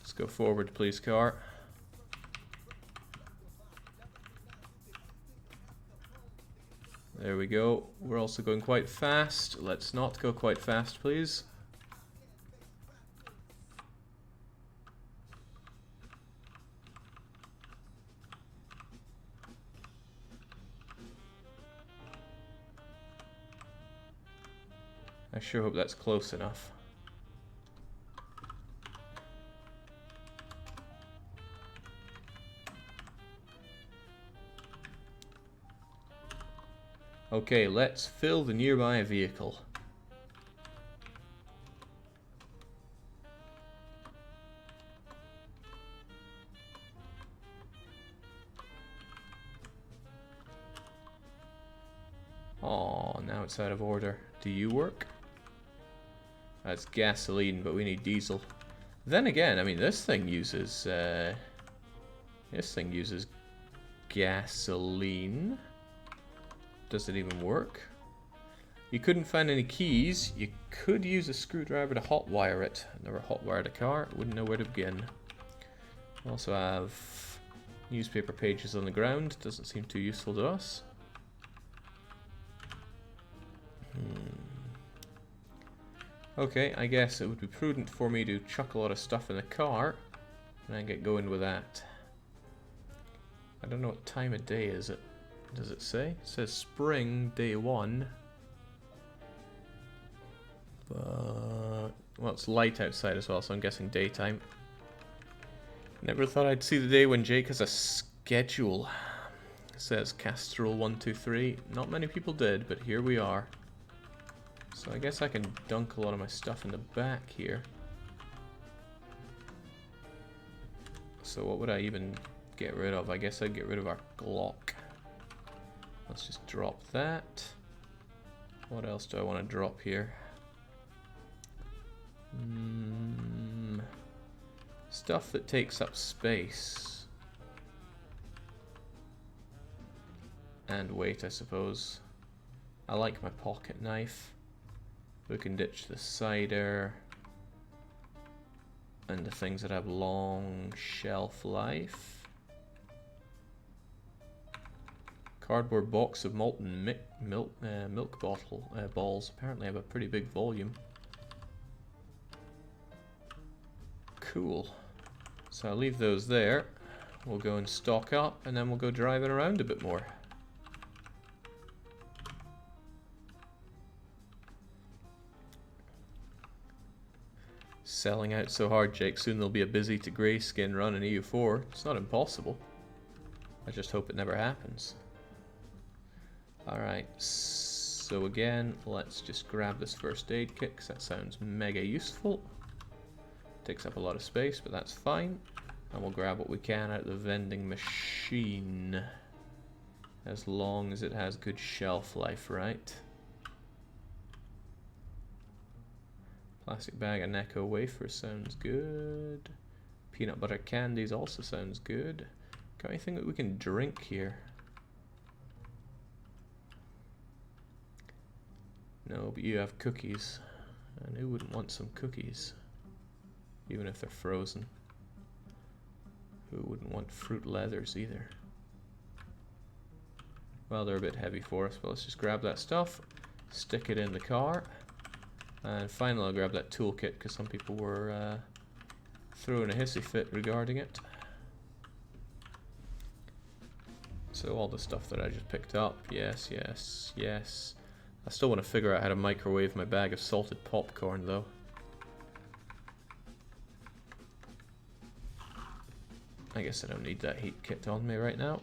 Let's go forward, please, car. There we go. We're also going quite fast. Let's not go quite fast, please. I sure hope that's close enough. Okay, let's fill the nearby vehicle. Oh, now it's out of order. Do you work? That's gasoline, but we need diesel. Then again, I mean, this thing uses gasoline. Does it even work? You couldn't find any keys. You could use a screwdriver to hotwire it. Never hotwired a car. Wouldn't know where to begin. We also have newspaper pages on the ground. Doesn't seem too useful to us. Okay, I guess it would be prudent for me to chuck a lot of stuff in the car and then get going with that. I don't know what time of day is it. Does it say? It says spring, day 1. But, well, it's light outside as well, so I'm guessing daytime. Never thought I'd see the day when Jake has a schedule. It says Castrol 123. Not many people did, but here we are. So I guess I can dunk a lot of my stuff in the back here. So what would I even get rid of? I guess I'd get rid of our Glock. Let's just drop that. What else do I want to drop here? Stuff that takes up space. And weight, I suppose. I like my pocket knife. We can ditch the cider. And the things that have long shelf life. Cardboard box of molten milk bottle balls. Apparently have a pretty big volume. Cool. So I'll leave those there. We'll go and stock up and then we'll go driving around a bit more. Selling out so hard, Jake. Soon there'll be a busy to grayskin run in EU4. It's not impossible. I just hope it never happens. Alright, so again, let's just grab this first aid kit because that sounds mega useful. Takes up a lot of space, but that's fine. And we'll grab what we can out of the vending machine. As long as it has good shelf life, right? Plastic bag of Necco wafers sounds good. Peanut butter candies also sounds good. Got anything that we can drink here? No, but you have cookies. And who wouldn't want some cookies? Even if they're frozen. Who wouldn't want fruit leathers either? Well, they're a bit heavy for us, but let's just grab that stuff, stick it in the car, and finally I'll grab that toolkit because some people were throwing a hissy fit regarding it. So all the stuff that I just picked up, yes, yes, yes. I still want to figure out how to microwave my bag of salted popcorn though. I guess I don't need that heat kit on me right now.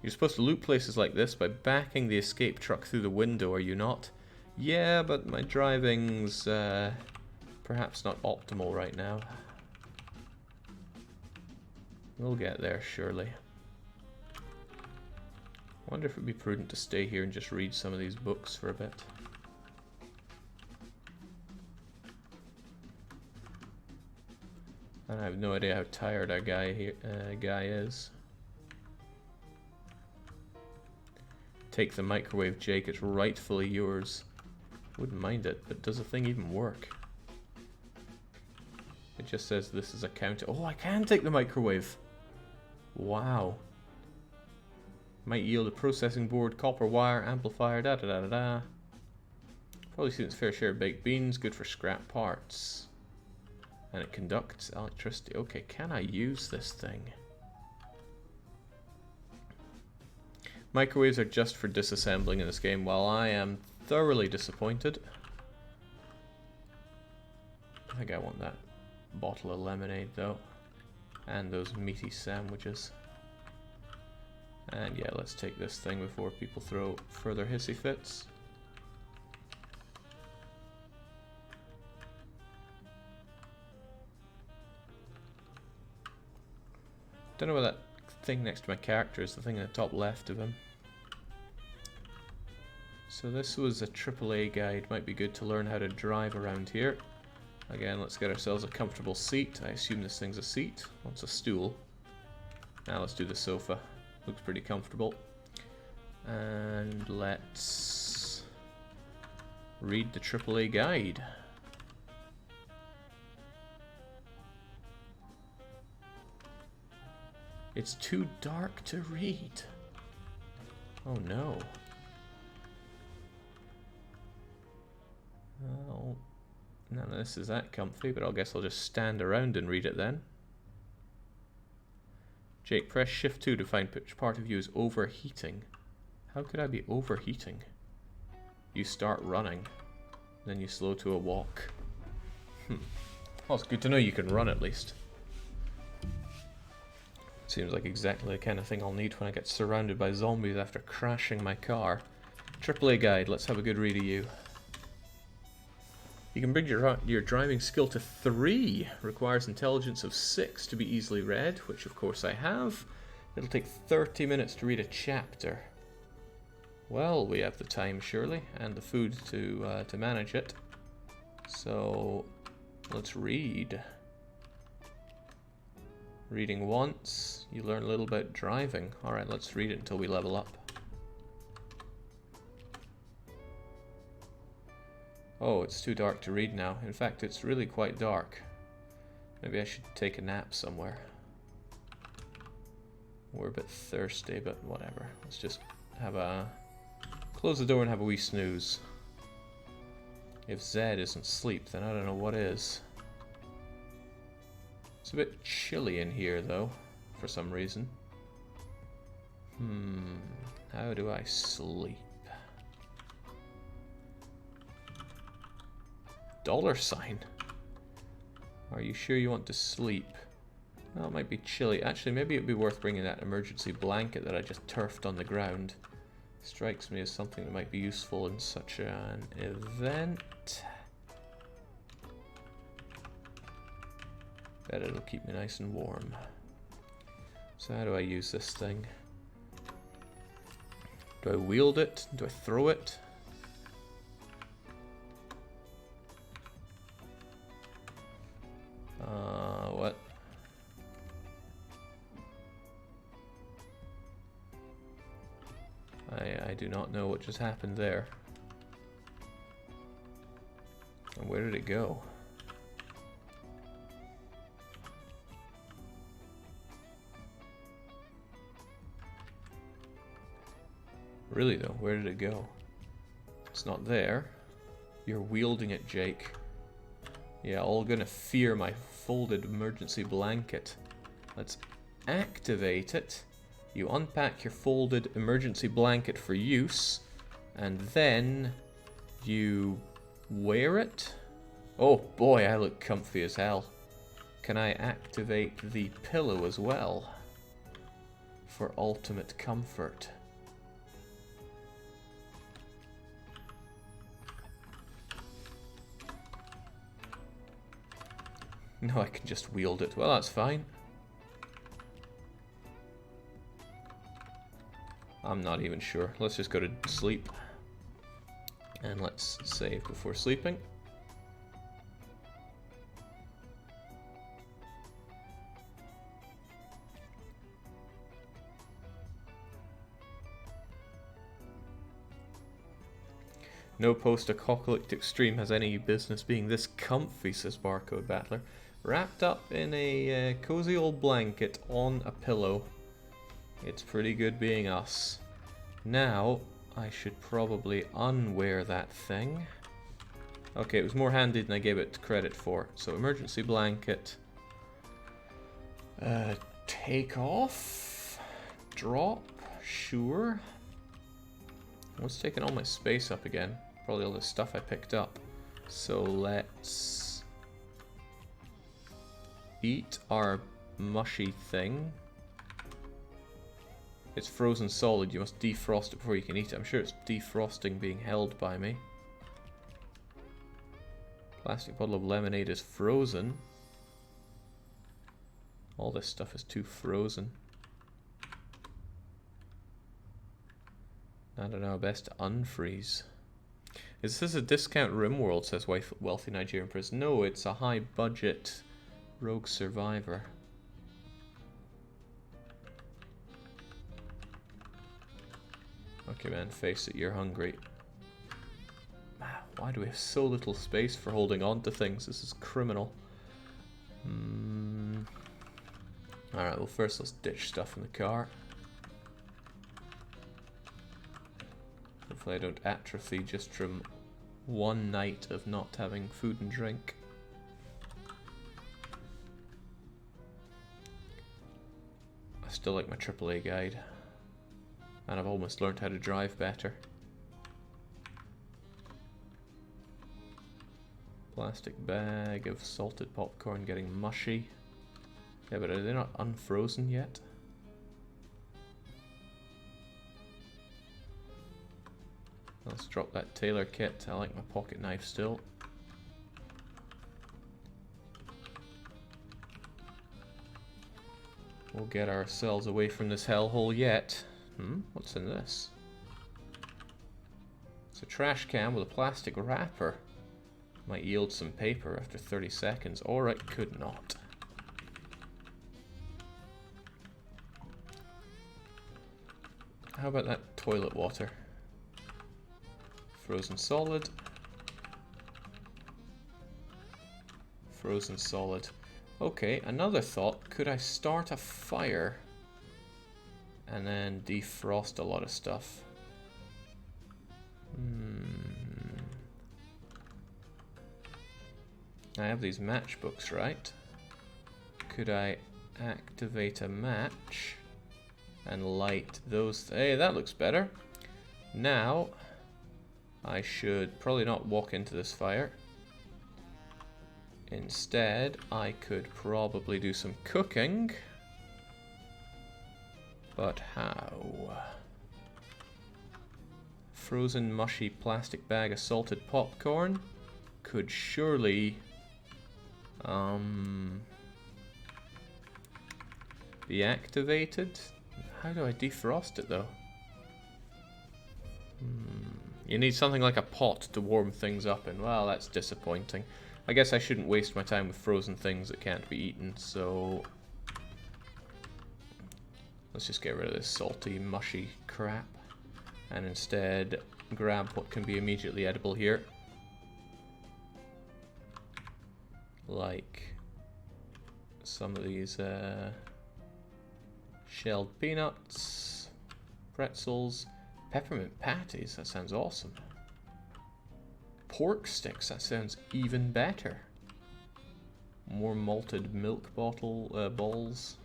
You're supposed to loot places like this by backing the escape truck through the window, are you not? Yeah, but my driving's perhaps not optimal right now. We'll get there, surely. I wonder if it would be prudent to stay here and just read some of these books for a bit. I have no idea how tired our guy is. Take the microwave, Jake. It's rightfully yours. Wouldn't mind it, but does the thing even work? It just says this is a counter. Oh, I can take the microwave. Wow. Might yield a processing board, copper wire, amplifier, da da da da da. Probably seen its fair share of baked beans, good for scrap parts. And it conducts electricity. Okay, can I use this thing? Microwaves are just for disassembling in this game. While I am thoroughly disappointed. I think I want that bottle of lemonade though. And those meaty sandwiches. And yeah, let's take this thing before people throw further hissy fits. Don't know what that thing next to my character is, the thing in the top left of him. So this was a AAA guide, might be good to learn how to drive around here. Again, let's get ourselves a comfortable seat. I assume this thing's a seat. Well, it's a stool. Now let's do the sofa. Looks pretty comfortable. And let's read the AAA guide. It's too dark to read. Oh no. Well, none of this is that comfy, but I guess I'll just stand around and read it then. Jake, press Shift 2 to find which part of you is overheating. How could I be overheating? You start running, then you slow to a walk. Well, it's good to know you can run at least. Seems like exactly the kind of thing I'll need when I get surrounded by zombies after crashing my car. AAA guide, let's have a good read of you. You can bring your driving skill to 3. Requires intelligence of 6 to be easily read, which of course I have. It'll take 30 minutes to read a chapter. Well, we have the time surely, and the food to manage it. So, let's read. Reading once, you learn a little about driving. Alright, let's read it until we level up. Oh, it's too dark to read now. In fact, it's really quite dark. Maybe I should take a nap somewhere. We're a bit thirsty, but whatever. Let's just have a... close the door and have a wee snooze. If Zed isn't sleep, then I don't know what is. It's a bit chilly in here, though, for some reason. How do I sleep? $? Are you sure you want to sleep? Well, it might be chilly. Actually, maybe it'd be worth bringing that emergency blanket that I just turfed on the ground. Strikes me as something that might be useful in such an event. Bet it'll keep me nice and warm. So how do I use this thing? Do I wield it? Do I throw it? What? I do not know what just happened there. And where did it go? Really though, where did it go? It's not there. You're wielding it, Jake. Yeah, all gonna fear my folded emergency blanket. Let's activate it. You unpack your folded emergency blanket for use, and then you wear it. Oh boy, I look comfy as hell. Can I activate the pillow as well? For ultimate comfort. No, I can just wield it. Well, that's fine. I'm not even sure. Let's just go to sleep. And let's save before sleeping. No post-apocalyptic stream has any business being this comfy, says Barcode Battler. Wrapped up in a cozy old blanket on a pillow. It's pretty good being us. Now, I should probably unwear that thing. Okay, it was more handy than I gave it credit for. So, emergency blanket. Take off. Drop. Sure. What's taking all my space up again? Probably all the stuff I picked up. So let's eat our mushy thing. It's frozen solid. You must defrost it before you can eat it. I'm sure it's defrosting being held by me. Plastic bottle of lemonade is frozen. All this stuff is too frozen. I don't know, best to unfreeze. Is this a discount RimWorld, says wealthy Nigerian prison? No, it's a high budget rogue survivor. Okay man, face it, you're hungry. Why do we have so little space for holding on to things? This is criminal. Alright, well first let's ditch stuff in the car. Hopefully I don't atrophy just from one night of not having food and drink. I still like my AAA guide. And I've almost learned how to drive better. Plastic bag of salted popcorn getting mushy. Yeah, but are they not unfrozen yet? Let's drop that tailor kit. I like my pocket knife still. We'll get ourselves away from this hellhole yet. What's in this? It's a trash can with a plastic wrapper. Might yield some paper after 30 seconds, or it could not. How about that toilet water? Frozen solid. Frozen solid. Okay, another thought. Could I start a fire and then defrost a lot of stuff? I have these matchbooks, right? Could I activate a match and light those? Hey, that looks better. Now, I should probably not walk into this fire. Instead, I could probably do some cooking. But how? Frozen mushy plastic bag of salted popcorn could surely be activated. How do I defrost it though? You need something like a pot to warm things up in. Well, that's disappointing. I guess I shouldn't waste my time with frozen things that can't be eaten, so let's just get rid of this salty, mushy crap and instead grab what can be immediately edible here. Like some of these shelled peanuts, pretzels, peppermint patties, that sounds awesome. Pork sticks, that sounds even better. More malted milk bottle balls.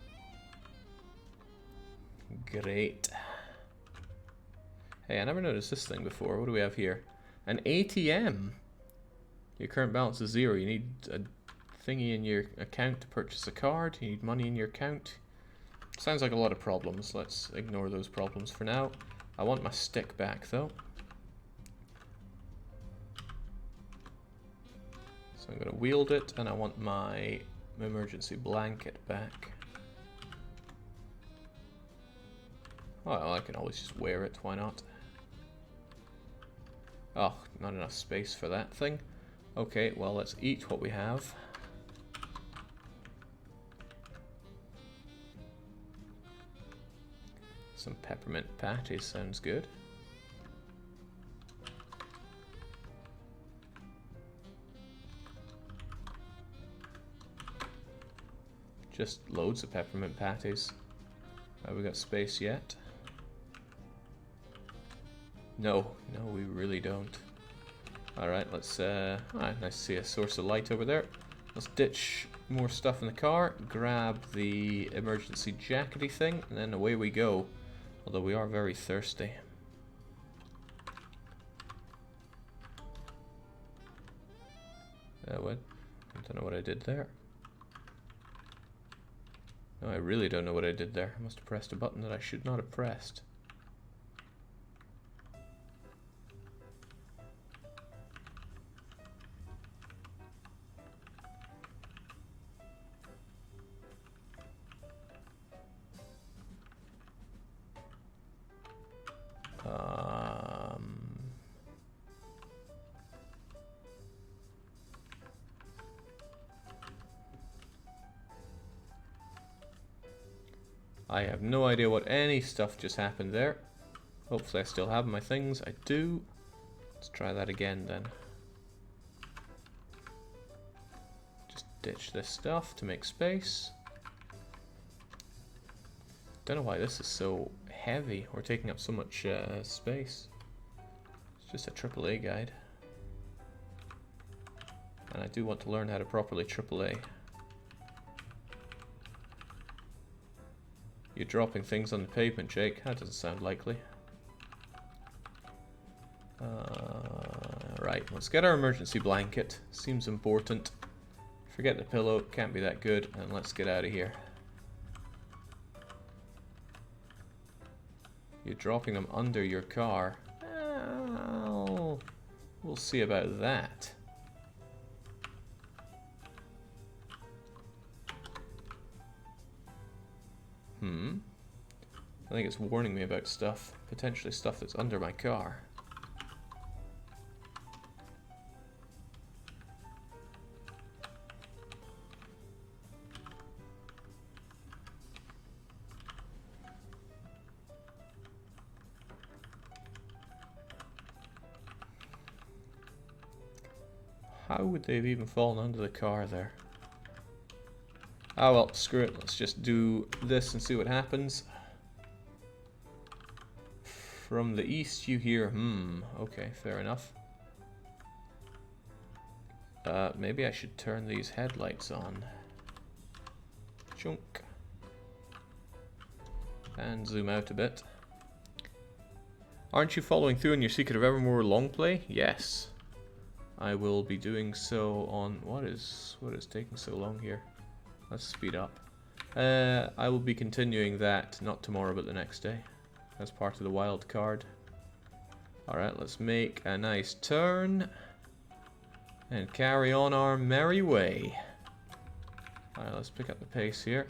Great. Hey, I never noticed this thing before. What do we have here? An ATM. Your current balance is 0. You need a thingy in your account to purchase a card. You need money in your account. Sounds like a lot of problems. Let's ignore those problems for now. I want my stick back though. So I'm going to wield it, and I want my emergency blanket back. Well, I can always just wear it, why not? Oh, not enough space for that thing. Okay, well, let's eat what we have. Some peppermint patties sounds good. Just loads of peppermint patties. Have we got space yet? No, no, we really don't. Alright, let's, nice to see a source of light over there. Let's ditch more stuff in the car, grab the emergency jackety thing, and then away we go. Although we are very thirsty. What? I don't know what I did there. No, I really don't know what I did there. I must have pressed a button that I should not have pressed. I have no idea what any stuff just happened there. Hopefully I still have my things. I do. Let's try that again then. Just ditch this stuff to make space. Don't know why this is so heavy or taking up so much space. It's just a AAA guide. And I do want to learn how to properly AAA. You're dropping things on the pavement, Jake. That doesn't sound likely. Right, let's get our emergency blanket. Seems important. Forget the pillow, can't be that good, and let's get out of here. You're dropping them under your car. Well, we'll see about that. I think it's warning me about stuff, potentially stuff that's under my car. How would they have even fallen under the car there? Ah well, screw it, let's just do this and see what happens. From the east you hear, okay, fair enough. Maybe I should turn these headlights on. Chunk. And zoom out a bit. Aren't you following through on your Secret of Evermore long play? Yes. I will be doing so on... What is taking so long here? Let's speed up. I will be continuing that, not tomorrow, but the next day. As part of the wild card. Alright, let's make a nice turn. And carry on our merry way. Alright, let's pick up the pace here.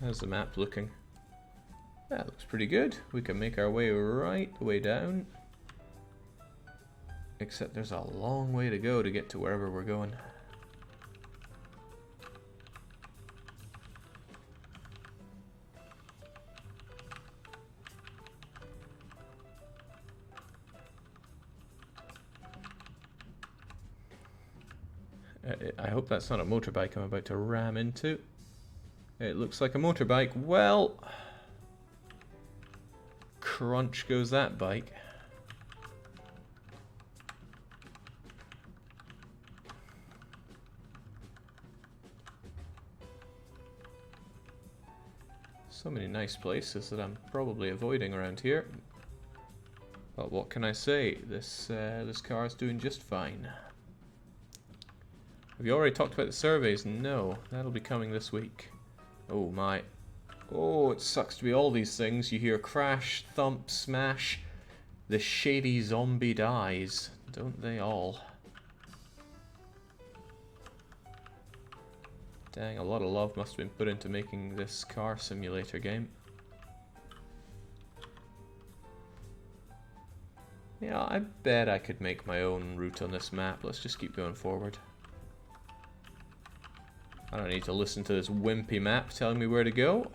How's the map looking? That looks pretty good. We can make our way right the way down. Except there's a long way to go to get to wherever we're going. I hope that's not a motorbike I'm about to ram into. It looks like a motorbike. Well, crunch goes that bike. So many nice places that I'm probably avoiding around here. But what can I say? This car is doing just fine. Have you already talked about the surveys? No, that'll be coming this week. Oh my. Oh, it sucks to be all these things. You hear crash, thump, smash. The shady zombie dies. Don't they all? Dang, a lot of love must have been put into making this car simulator game. Yeah, I bet I could make my own route on this map. Let's just keep going forward. I don't need to listen to this wimpy map telling me where to go.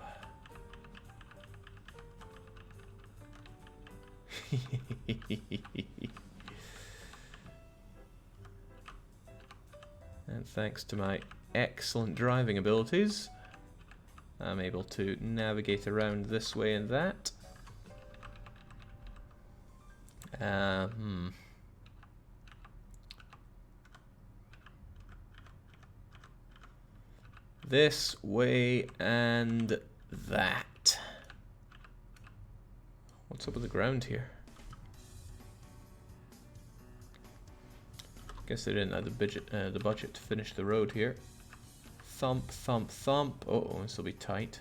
And thanks to my excellent driving abilities, I'm able to navigate around this way and that. This way and that. What's up with the ground here? Guess they didn't have the budget to finish the road here. Thump, thump, thump. Oh, this will be tight.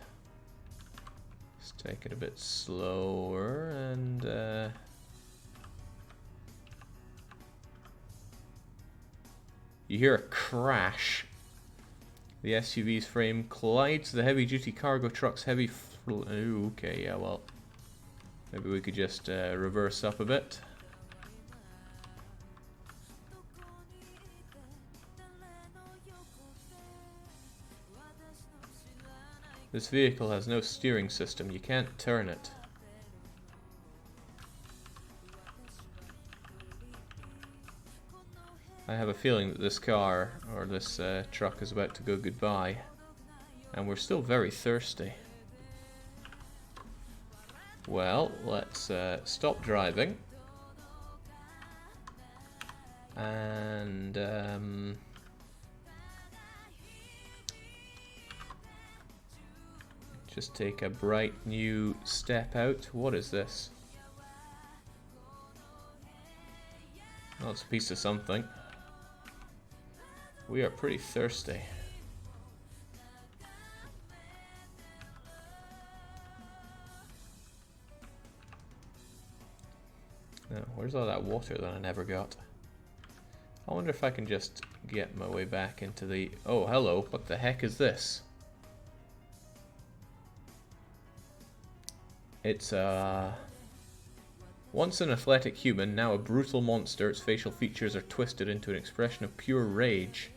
Let's take it a bit slower and you hear a crash. The SUV's frame collides the heavy-duty cargo truck's Ooh, okay, yeah, well, maybe we could just reverse up a bit. This vehicle has no steering system. You can't turn it. I have a feeling that this car, or this truck, is about to go goodbye. And we're still very thirsty. Well, let's stop driving. And just take a bright new step out. What is this? Oh, it's a piece of something. We are pretty thirsty. Now, where's all that water that I never got? I wonder if I can just get my way back into the... Oh, hello. What the heck is this? It's once an athletic human, now a brutal monster. Its facial features are twisted into an expression of pure rage.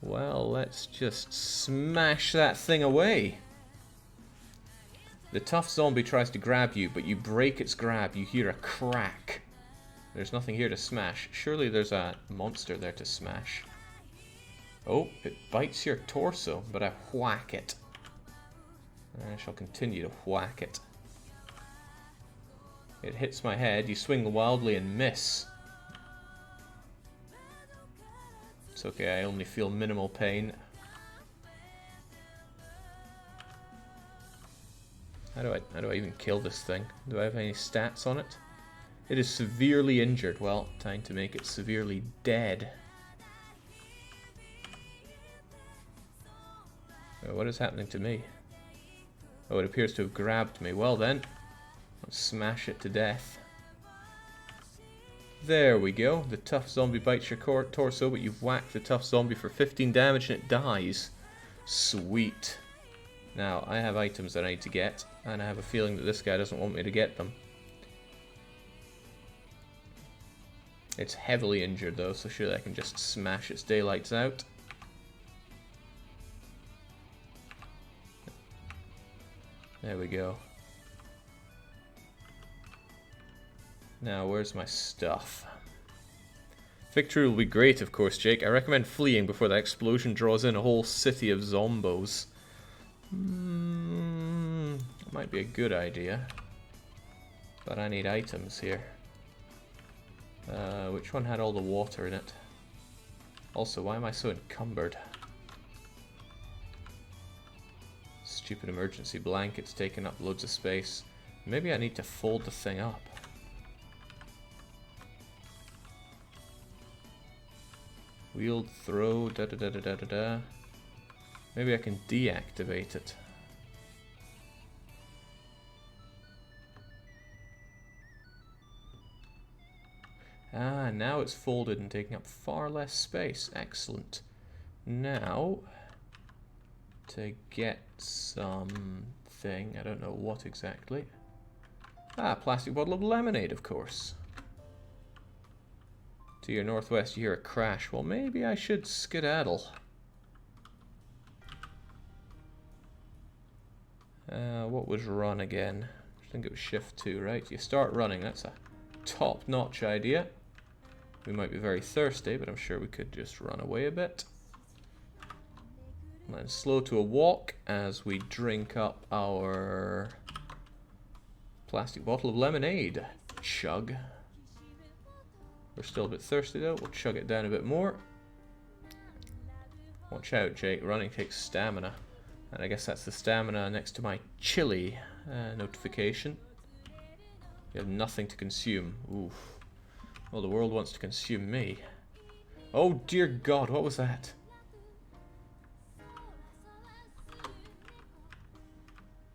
Well, let's just smash that thing away. The tough zombie tries to grab you, but you break its grab. You hear a crack. There's nothing here to smash. Surely there's a monster there to smash. Oh, it bites your torso, but I whack it. I shall continue to whack it. It hits my head. You swing wildly and miss. It's okay, I only feel minimal pain. How do I even kill this thing? Do I have any stats on it? It is severely injured. Well, time to make it severely dead. Oh, what is happening to me? Oh, it appears to have grabbed me. Well then, let's smash it to death. There we go. The tough zombie bites your torso, but you've whacked the tough zombie for 15 damage and it dies. Sweet. Now, I have items that I need to get, and I have a feeling that this guy doesn't want me to get them. It's heavily injured though, so surely I can just smash its daylights out. There we go. Now, where's my stuff? Victory will be great, of course, Jake. I recommend fleeing before that explosion draws in a whole city of zombos. That might be a good idea. But I need items here. Which one had all the water in it? Also, why am I so encumbered? Stupid emergency blankets taking up loads of space. Maybe I need to fold the thing up. Wheeled throw, da da da da da da da. Maybe I can deactivate it. Ah, now it's folded and taking up far less space. Excellent. Now, to get something, I don't know what exactly. Ah, plastic bottle of lemonade, of course. To your northwest, you hear a crash. Well, maybe I should skedaddle. What was run again? think it was shift 2, right? You start running. That's a top-notch idea. We might be very thirsty, but I'm sure we could just run away a bit. And then slow to a walk as we drink up our plastic bottle of lemonade. Chug. We're still a bit thirsty though. We'll chug it down a bit more. Watch out, Jake. Running takes stamina. And I guess that's the stamina next to my chili notification. You have nothing to consume. Oof. Well, the world wants to consume me. Oh dear God, what was that?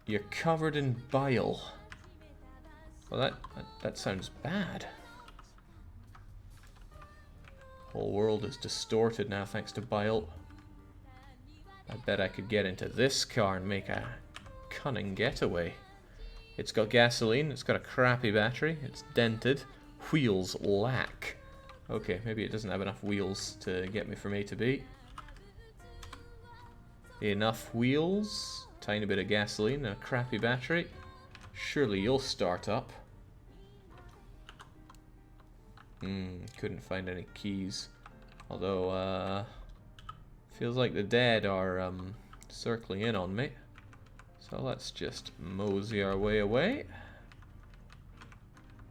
You're covered in bile. Well, that sounds bad. Whole world is distorted now thanks to bile. I bet I could get into this car and make a cunning getaway. It's got gasoline, it's got a crappy battery, it's dented, wheels lack. Okay, maybe it doesn't have enough wheels to get me from A to B. Enough wheels, tiny bit of gasoline, and a crappy battery. Surely you'll start up. Couldn't find any keys. Although, feels like the dead are circling in on me. So let's just mosey our way away.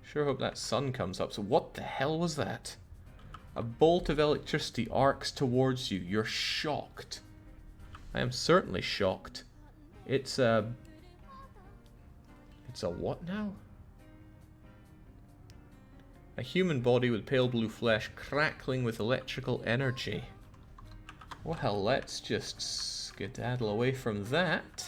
Sure hope that sun comes up. So what the hell was that? A bolt of electricity arcs towards you. You're shocked. I am certainly shocked. It's a what now? A human body with pale blue flesh crackling with electrical energy. Well, let's just skedaddle away from that.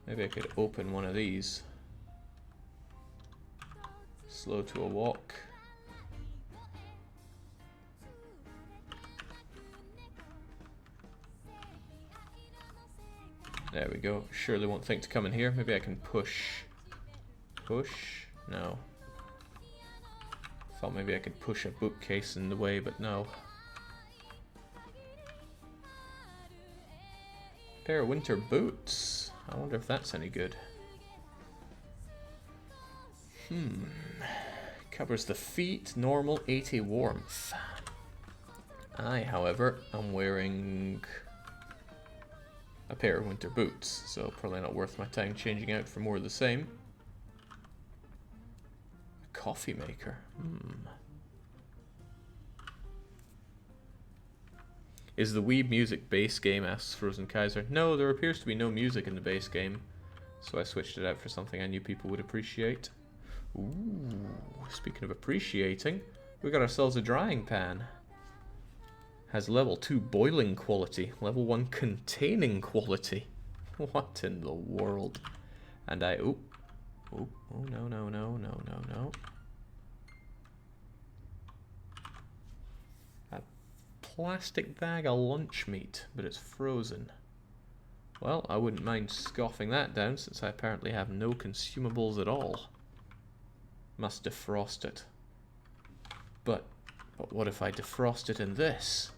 Maybe I could open one of these. Slow to a walk. There we go. Sure they won't think to come in here. Maybe I can push. Push? No. Thought maybe I could push a bookcase in the way, but no. Pair of winter boots. I wonder if that's any good. Covers the feet, normal, 80 warmth. I, however, am wearing a pair of winter boots, so probably not worth my time changing out for more of the same. A coffee maker. Is the Wii music base game? Asks Frozen Kaiser. No, there appears to be no music in the base game, so I switched it out for something I knew people would appreciate. Ooh, speaking of appreciating, we got ourselves a drying pan. Has level 2 boiling quality, level 1 containing quality. What in the world? And I, oh no. A plastic bag of lunch meat, but it's frozen. Well, I wouldn't mind scoffing that down since I apparently have no consumables at all. Must defrost it. But what if I defrost it in this?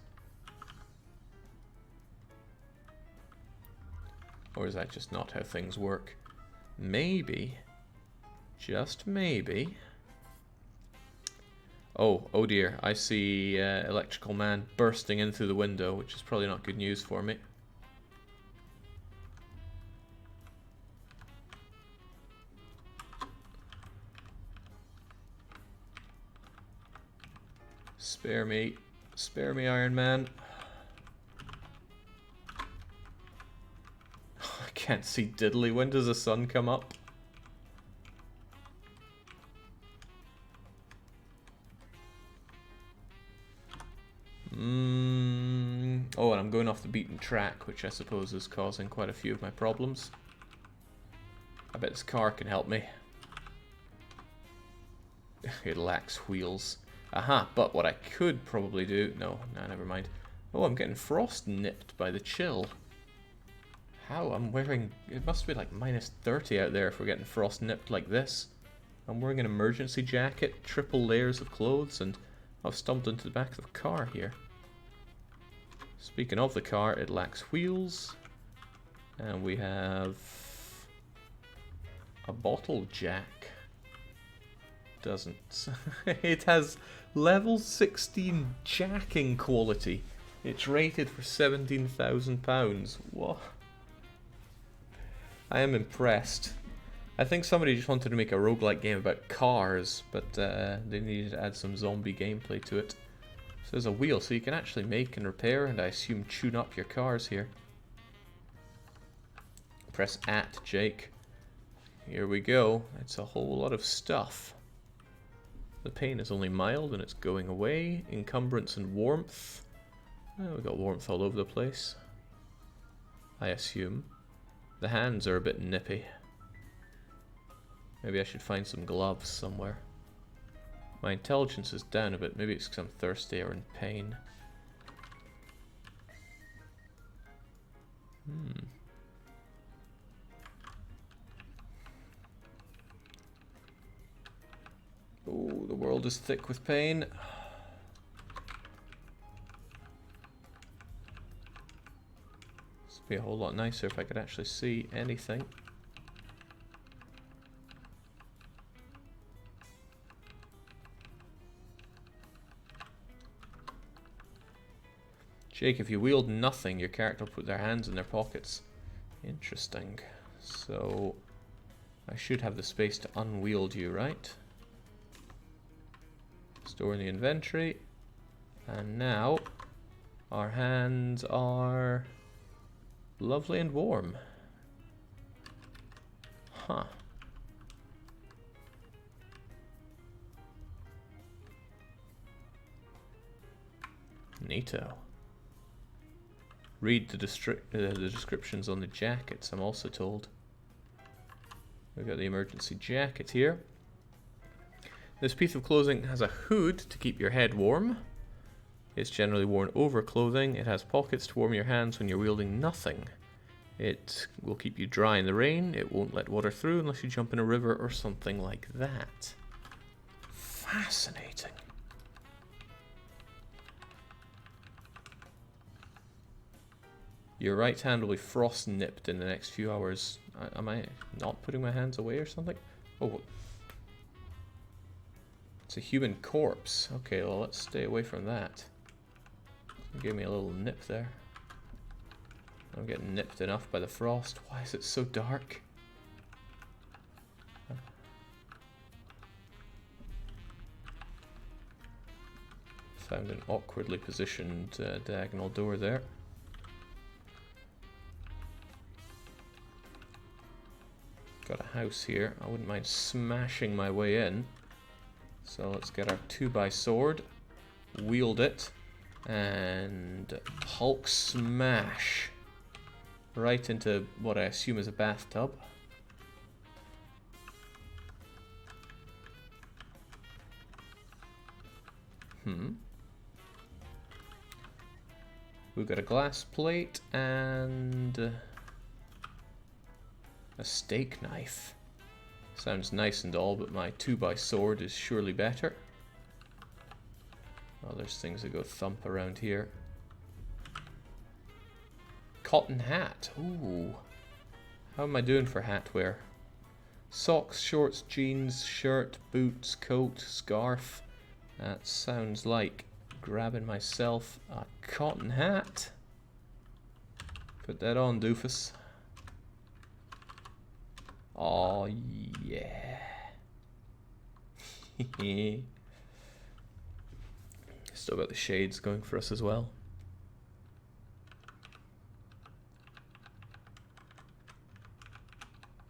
Or is that just not how things work? Maybe, just maybe. Oh dear, I see Electrical Man bursting in through the window, which is probably not good news for me. Spare me, Iron Man. I can't see diddly. When does the sun come up? Oh, and I'm going off the beaten track, which I suppose is causing quite a few of my problems. I bet this car can help me. It lacks wheels. Aha, but what I could probably do... No, never mind. Oh, I'm getting frost nipped by the chill. How? I'm wearing... It must be like minus 30 out there if we're getting frost nipped like this. I'm wearing an emergency jacket, triple layers of clothes, and I've stumped into the back of the car here. Speaking of the car, it lacks wheels. And we have a bottle jack. Doesn't. It has level 16 jacking quality. It's rated for £17,000. What? I am impressed. I think somebody just wanted to make a roguelike game about cars, but they needed to add some zombie gameplay to it. So there's a wheel, so you can actually make and repair, and I assume tune up your cars here. Press at, Jake. Here we go. It's a whole lot of stuff. The pain is only mild and it's going away. Encumbrance and warmth. Oh, we've got warmth all over the place, I assume. The hands are a bit nippy. Maybe I should find some gloves somewhere. My intelligence is down a bit. Maybe it's because I'm thirsty or in pain. Oh, the world is thick with pain. This would be a whole lot nicer if I could actually see anything. Jake, if you wield nothing, your character will put their hands in their pockets. Interesting. So, I should have the space to unwield you, right? Store in the inventory. And now, our hands are lovely and warm. Huh. Neato. Read the descriptions on the jackets, I'm also told. We've got the emergency jacket here. This piece of clothing has a hood to keep your head warm. It's generally worn over clothing. It has pockets to warm your hands when you're wielding nothing. It will keep you dry in the rain. It won't let water through unless you jump in a river or something like that. Fascinating. Your right hand will be frost nipped in the next few hours. Am I not putting my hands away or something? Oh. It's a human corpse. Okay, well, let's stay away from that. It gave me a little nip there. I'm getting nipped enough by the frost. Why is it so dark? Found an awkwardly positioned diagonal door there. Got a house here. I wouldn't mind smashing my way in. So let's get our 2x sword, wield it, and Hulk smash right into what I assume is a bathtub. We've got a glass plate and a steak knife. Sounds nice and all, but my 2x sword is surely better. Oh, there's things that go thump around here. Cotton hat. Ooh. How am I doing for hat wear? Socks, shorts, jeans, shirt, boots, coat, scarf. That sounds like grabbing myself a cotton hat. Put that on, doofus. Oh yeah. Still got the shades going for us as well.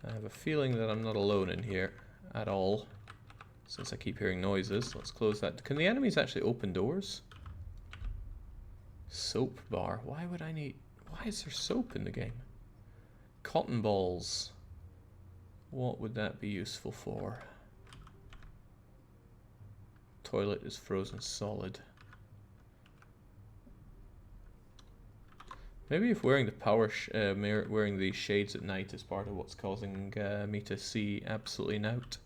I have a feeling that I'm not alone in here at all, since I keep hearing noises. Let's close that. Can the enemies actually open doors? Soap bar. Why would I need... Why is there soap in the game? Cotton balls. What would that be useful for? Toilet is frozen solid. Maybe if wearing the wearing the shades at night is part of what's causing me to see absolutely nout.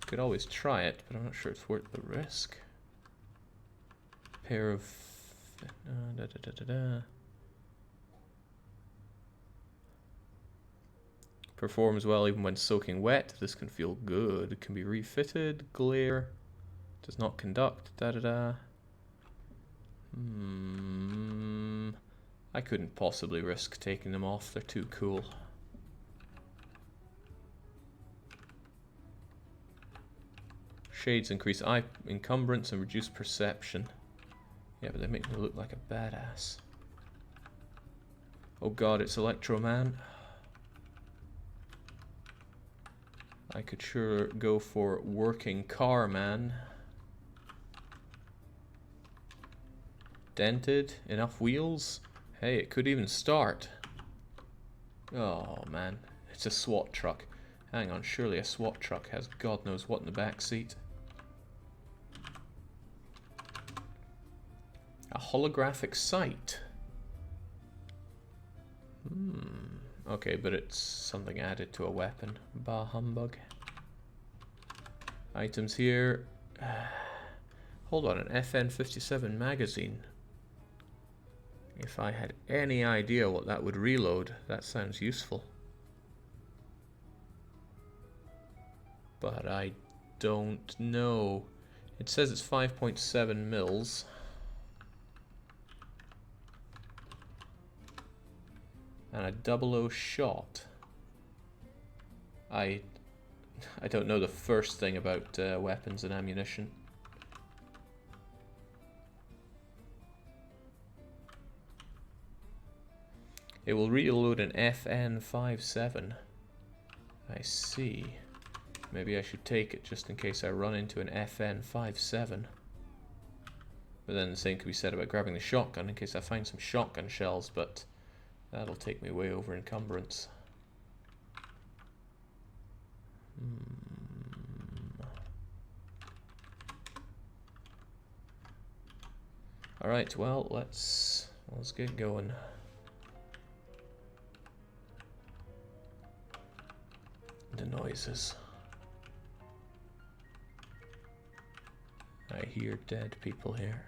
Could always try it, but I'm not sure it's worth the risk. Pair of Performs well even when soaking wet. This can feel good. It can be refitted. Glare. Does not conduct. I couldn't possibly risk taking them off. They're too cool. Shades increase eye encumbrance and reduce perception. Yeah, but they make me look like a badass. Oh god, it's Electro Man. I could sure go for working car man. Dented, enough wheels. Hey, it could even start. Oh man, it's a SWAT truck. Hang on, surely a SWAT truck has God knows what in the back seat. A holographic sight. Okay, but it's something added to a weapon. Bah humbug. Items here. Hold on, an FN-57 magazine. If I had any idea what that would reload, that sounds useful. But I don't know. It says it's 5.7 mils. And a 00 shot. I don't know the first thing about weapons and ammunition. It will reload an FN-57. I see. Maybe I should take it just in case I run into an FN-57. But then the same could be said about grabbing the shotgun in case I find some shotgun shells, but that'll take me way over encumbrance. Alright, well, let's get going. The noises. I hear dead people here.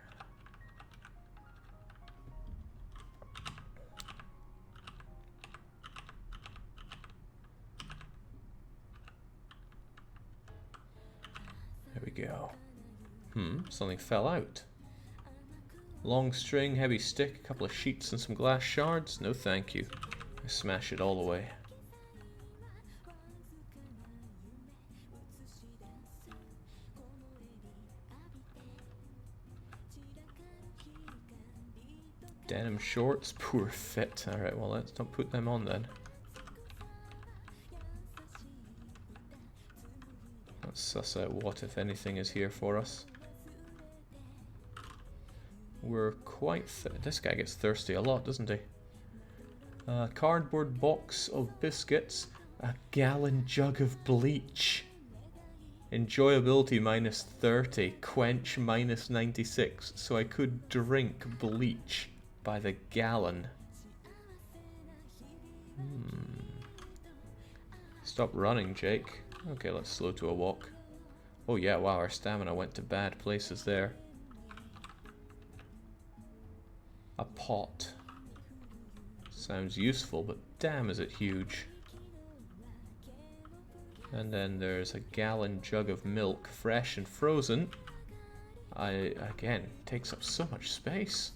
There we go. Something fell out. Long string, heavy stick, a couple of sheets and some glass shards. No thank you. I smash it all away. Denim shorts, poor fit. Alright, well let's not put them on then. Let's suss out what, if anything, is here for us. We're quite... This guy gets thirsty a lot, doesn't he? Cardboard box of biscuits. A gallon jug of bleach. Enjoyability minus 30. Quench minus 96. So I could drink bleach by the gallon. Stop running, Jake. Okay, let's slow to a walk. Oh yeah, wow, our stamina went to bad places there. A pot. Sounds useful, but damn is it huge. And then there's a gallon jug of milk, fresh and frozen. Again, takes up so much space.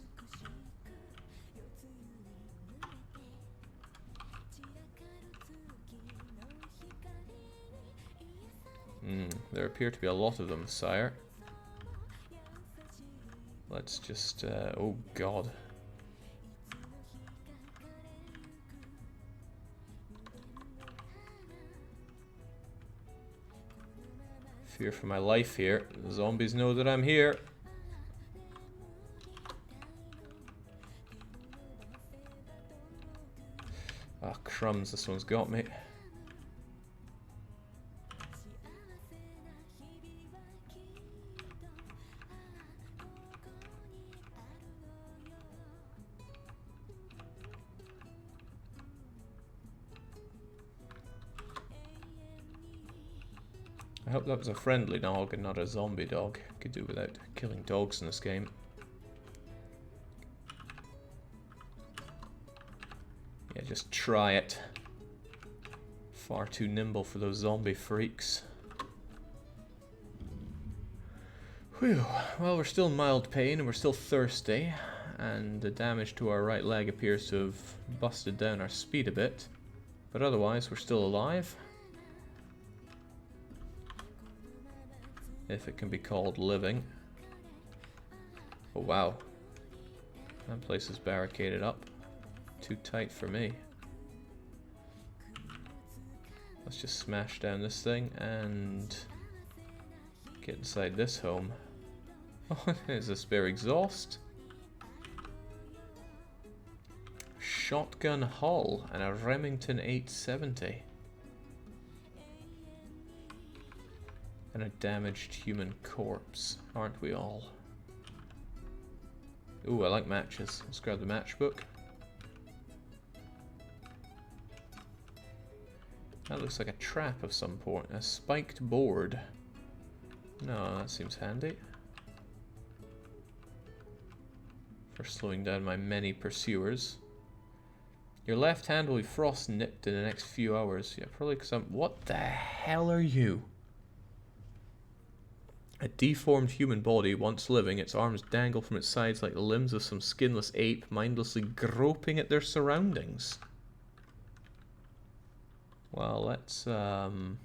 There appear to be a lot of them, sire. Let's just, oh god. Fear for my life here. The zombies know that I'm here. Ah, crumbs, this one's got me. I hope that was a friendly dog and not a zombie dog. Could do without killing dogs in this game. Just try it. Far too nimble for those zombie freaks. Whew. Well, we're still in mild pain and we're still thirsty. And the damage to our right leg appears to have busted down our speed a bit. But otherwise, we're still alive. If it can be called living. Oh wow. That place is barricaded up. Too tight for me. Let's just smash down this thing and get inside this home. Oh, there's a spare exhaust. Shotgun hull and a Remington 870. And a damaged human corpse. Aren't we all? Ooh, I like matches. Let's grab the matchbook. That looks like a trap of some sort. A spiked board. No, that seems handy. For slowing down my many pursuers. Your left hand will be frost nipped in the next few hours. Yeah, probably because I'm... What the hell are you? A deformed human body, once living, its arms dangle from its sides like the limbs of some skinless ape, mindlessly groping at their surroundings. Well, let's, You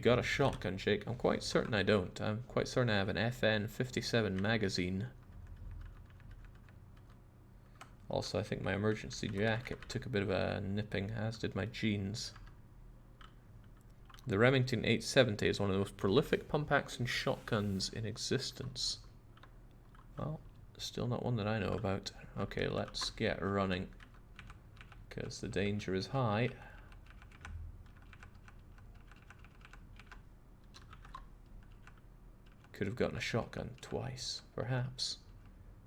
got a shotgun, Jake? I'm quite certain I don't. I'm quite certain I have an FN-57 magazine. Also, I think my emergency jacket took a bit of a nipping, as did my jeans. The Remington 870 is one of the most prolific pump action shotguns in existence. Well, still not one that I know about. Okay, let's get running, because the danger is high. Could have gotten a shotgun twice, perhaps.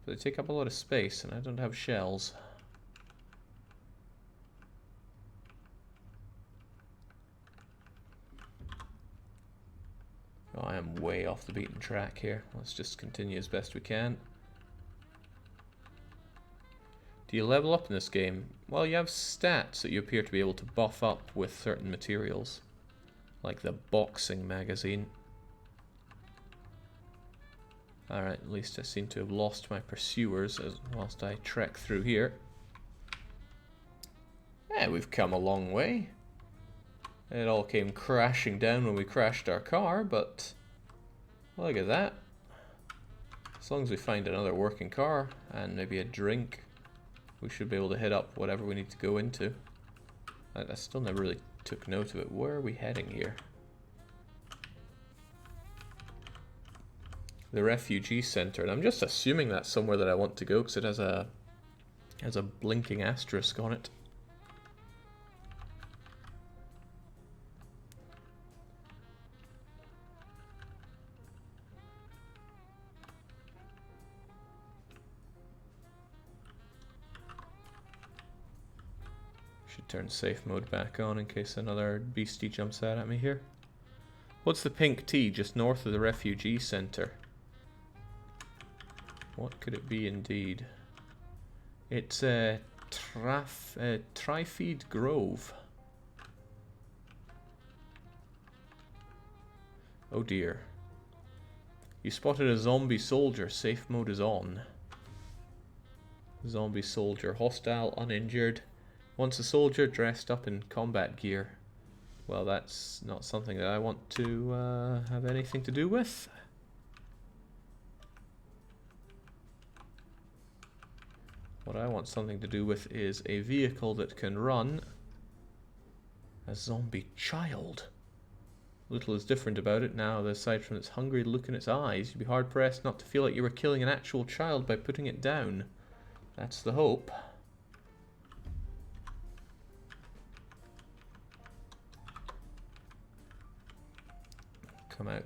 But they take up a lot of space, and I don't have shells. Oh, I am way off the beaten track here. Let's just continue as best we can. Do you level up in this game? Well, you have stats that you appear to be able to buff up with certain materials. Like the boxing magazine. Alright, at least I seem to have lost my pursuers whilst I trek through here. Yeah, we've come a long way. It all came crashing down when we crashed our car, but look at that. As long as we find another working car and maybe a drink, we should be able to hit up whatever we need to go into. I still never really took note of it. Where are we heading here? The Refugee Center, and I'm just assuming that's somewhere that I want to go because it has a blinking asterisk on it. Should turn safe mode back on in case another beastie jumps out at me here. What's the pink T just north of the Refugee Center? What could it be indeed? It's a Trifeed Grove. Oh dear. You spotted a zombie soldier. Safe mode is on. Zombie soldier. Hostile, uninjured. Once a soldier dressed up in combat gear. Well, that's not something that I want to have anything to do with. What I want something to do with is a vehicle that can run. A zombie child. Little is different about it now, aside from its hungry look in its eyes. You'd be hard-pressed not to feel like you were killing an actual child by putting it down. That's the hope.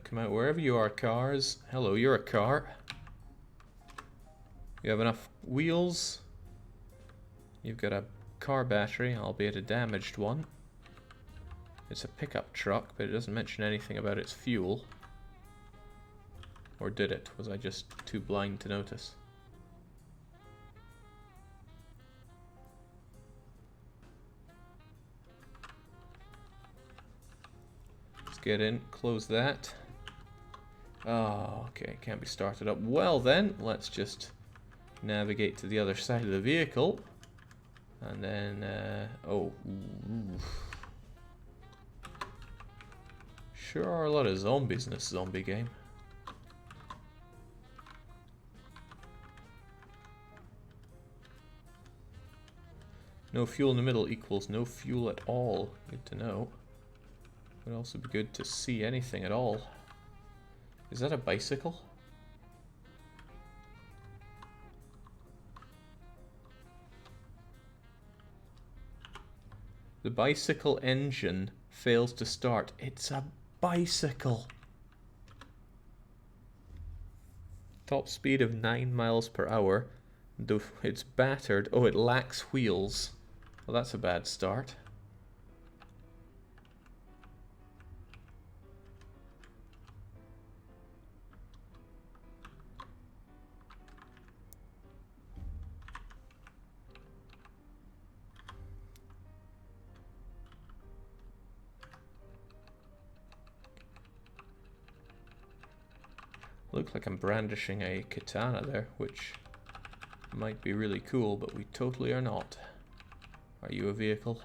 Come out wherever you are, cars. Hello, you're a car. You have enough wheels. You've got a car battery, albeit a damaged one. It's a pickup truck, but it doesn't mention anything about its fuel. Or did it? Was I just too blind to notice? get in, close that. Oh, okay, can't be started up. Well then, let's just navigate to the other side of the vehicle. And then, oh. Ooh. Sure are a lot of zombies in this zombie game. No fuel in the middle equals no fuel at all. Good to know. Would also be good to see anything at all. Is that a bicycle? The bicycle engine fails to start. It's a bicycle. Top speed of 9 miles per hour. Though it's battered. Oh, it lacks wheels. Well, that's a bad start. Looks like I'm brandishing a katana there, which might be really cool, but we totally are not. Are you a vehicle?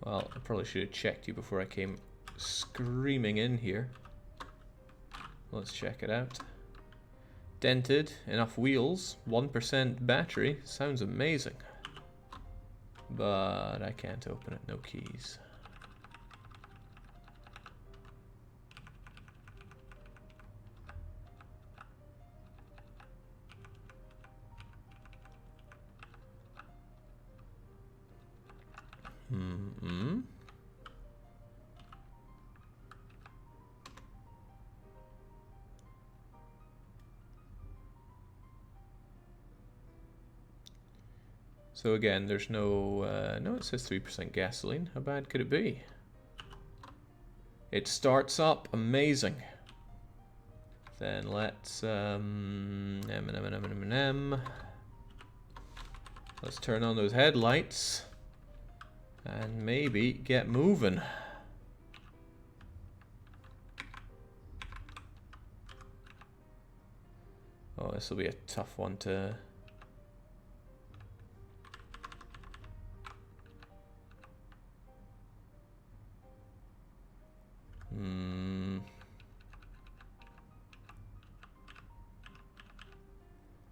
Well, I probably should have checked you before I came screaming in here. Let's check it out. Dented, enough wheels, 1% battery, sounds amazing. But I can't open it, no keys. Hmm. So again, there's no, no, it says 3% gasoline. How bad could it be? It starts up, amazing. Then let's, let's turn on those headlights and maybe get moving. Oh, this will be a tough one to...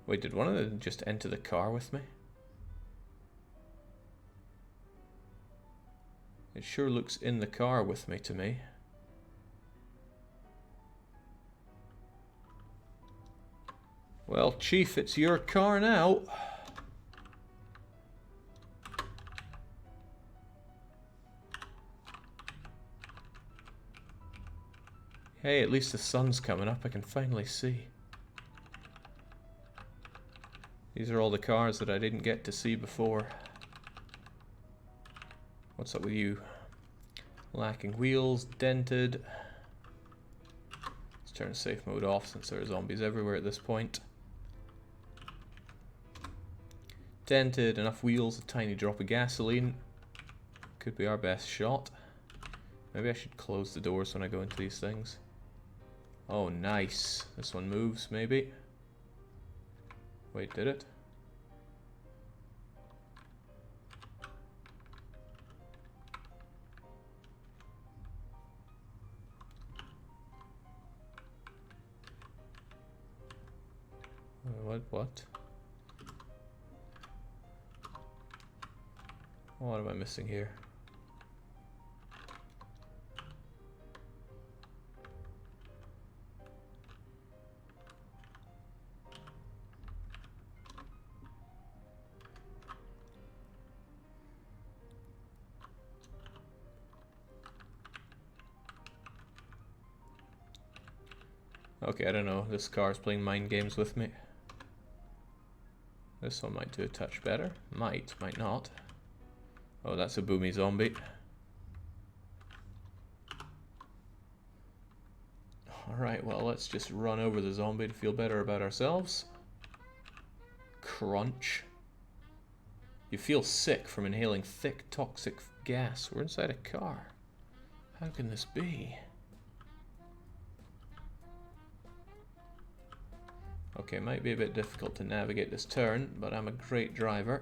Wait, did one of them just enter the car with me? It sure looks in the car with me to me. Well, Chief, it's your car now. Hey, at least the sun's coming up. I can finally see. These are all the cars that I didn't get to see before. What's up with you? Lacking wheels, dented. Let's turn safe mode off since there are zombies everywhere at this point. Dented, enough wheels, a tiny drop of gasoline. Could be our best shot. Maybe I should close the doors when I go into these things. Oh, nice. This one moves, maybe. Wait, did it? What? What am I missing here? Okay, I don't know. This car's playing mind games with me. This one might do a touch better. Might not. Oh, that's a boomy zombie. Alright, well, let's just run over the zombie to feel better about ourselves. Crunch. You feel sick from inhaling thick, toxic gas. We're inside a car. How can this be? Okay, might be a bit difficult to navigate this turn, but I'm a great driver.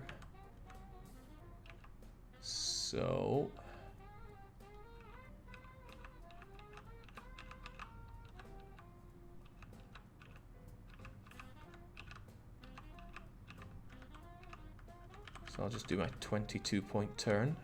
So... So I'll just do my 22-point turn.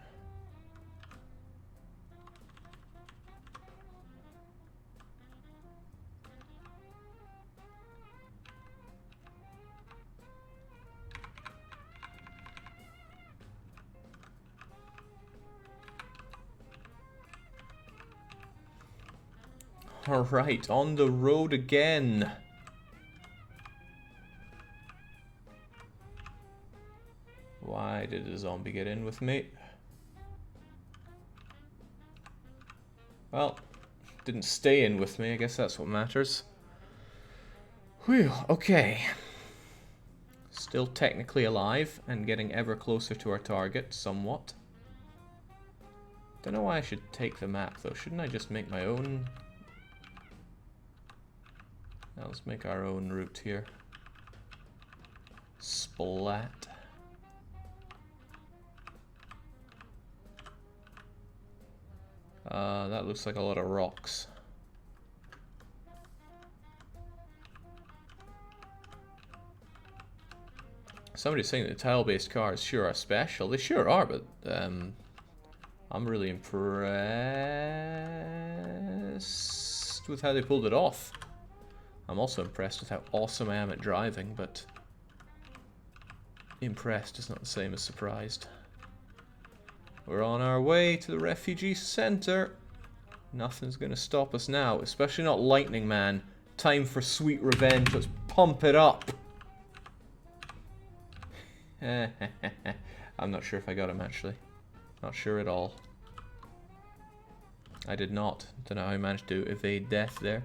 Alright, on the road again. Why did a zombie get in with me? Well, didn't stay in with me, I guess that's what matters. Whew, okay. Still technically alive and getting ever closer to our target, somewhat. Don't know why I should take the map though. Shouldn't I just make my own? Now let's make our own route here. Splat. That looks like a lot of rocks. Somebody's saying that the tile-based cars sure are special. They sure are, but I'm really impressed with how they pulled it off. I'm also impressed with how awesome I am at driving, but impressed is not the same as surprised. We're on our way to the refugee center. Nothing's gonna stop us now, especially not Lightning Man. Time for sweet revenge. Let's pump it up. I'm not sure if I got him actually. Not sure at all. I did not. Don't know how I managed to evade death there.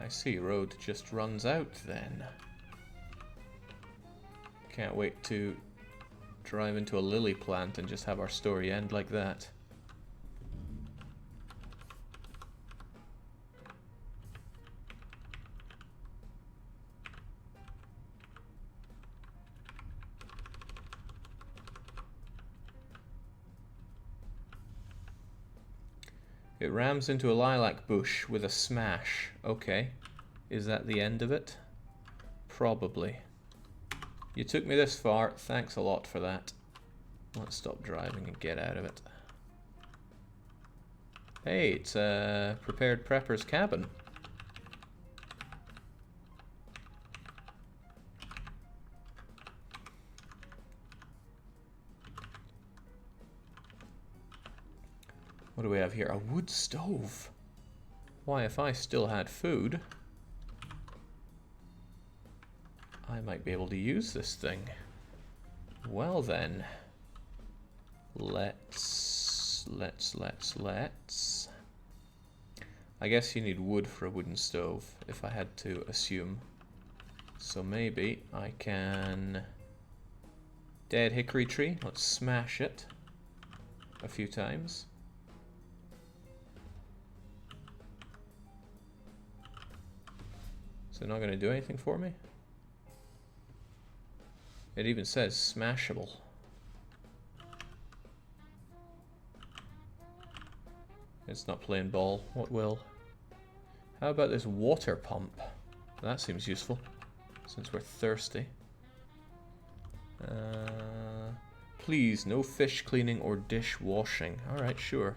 I see, road just runs out then. Can't wait to drive into a lily plant and just have our story end like that. It rams into a lilac bush with a smash. Okay. Is that the end of it? Probably. You took me this far. Thanks a lot for that. Let's stop driving and get out of it. Hey, it's a prepared prepper's cabin. What do we have here? A wood stove. Why, if I still had food, I might be able to use this thing. Well then, let's. I guess you need wood for a wooden stove, if I had to assume. So maybe I can... Dead hickory tree, let's smash it a few times. Is it not going to do anything for me? It even says smashable. It's not playing ball. What will? How about this water pump? That seems useful, since we're thirsty. Please, no fish cleaning or dish washing. Alright, sure.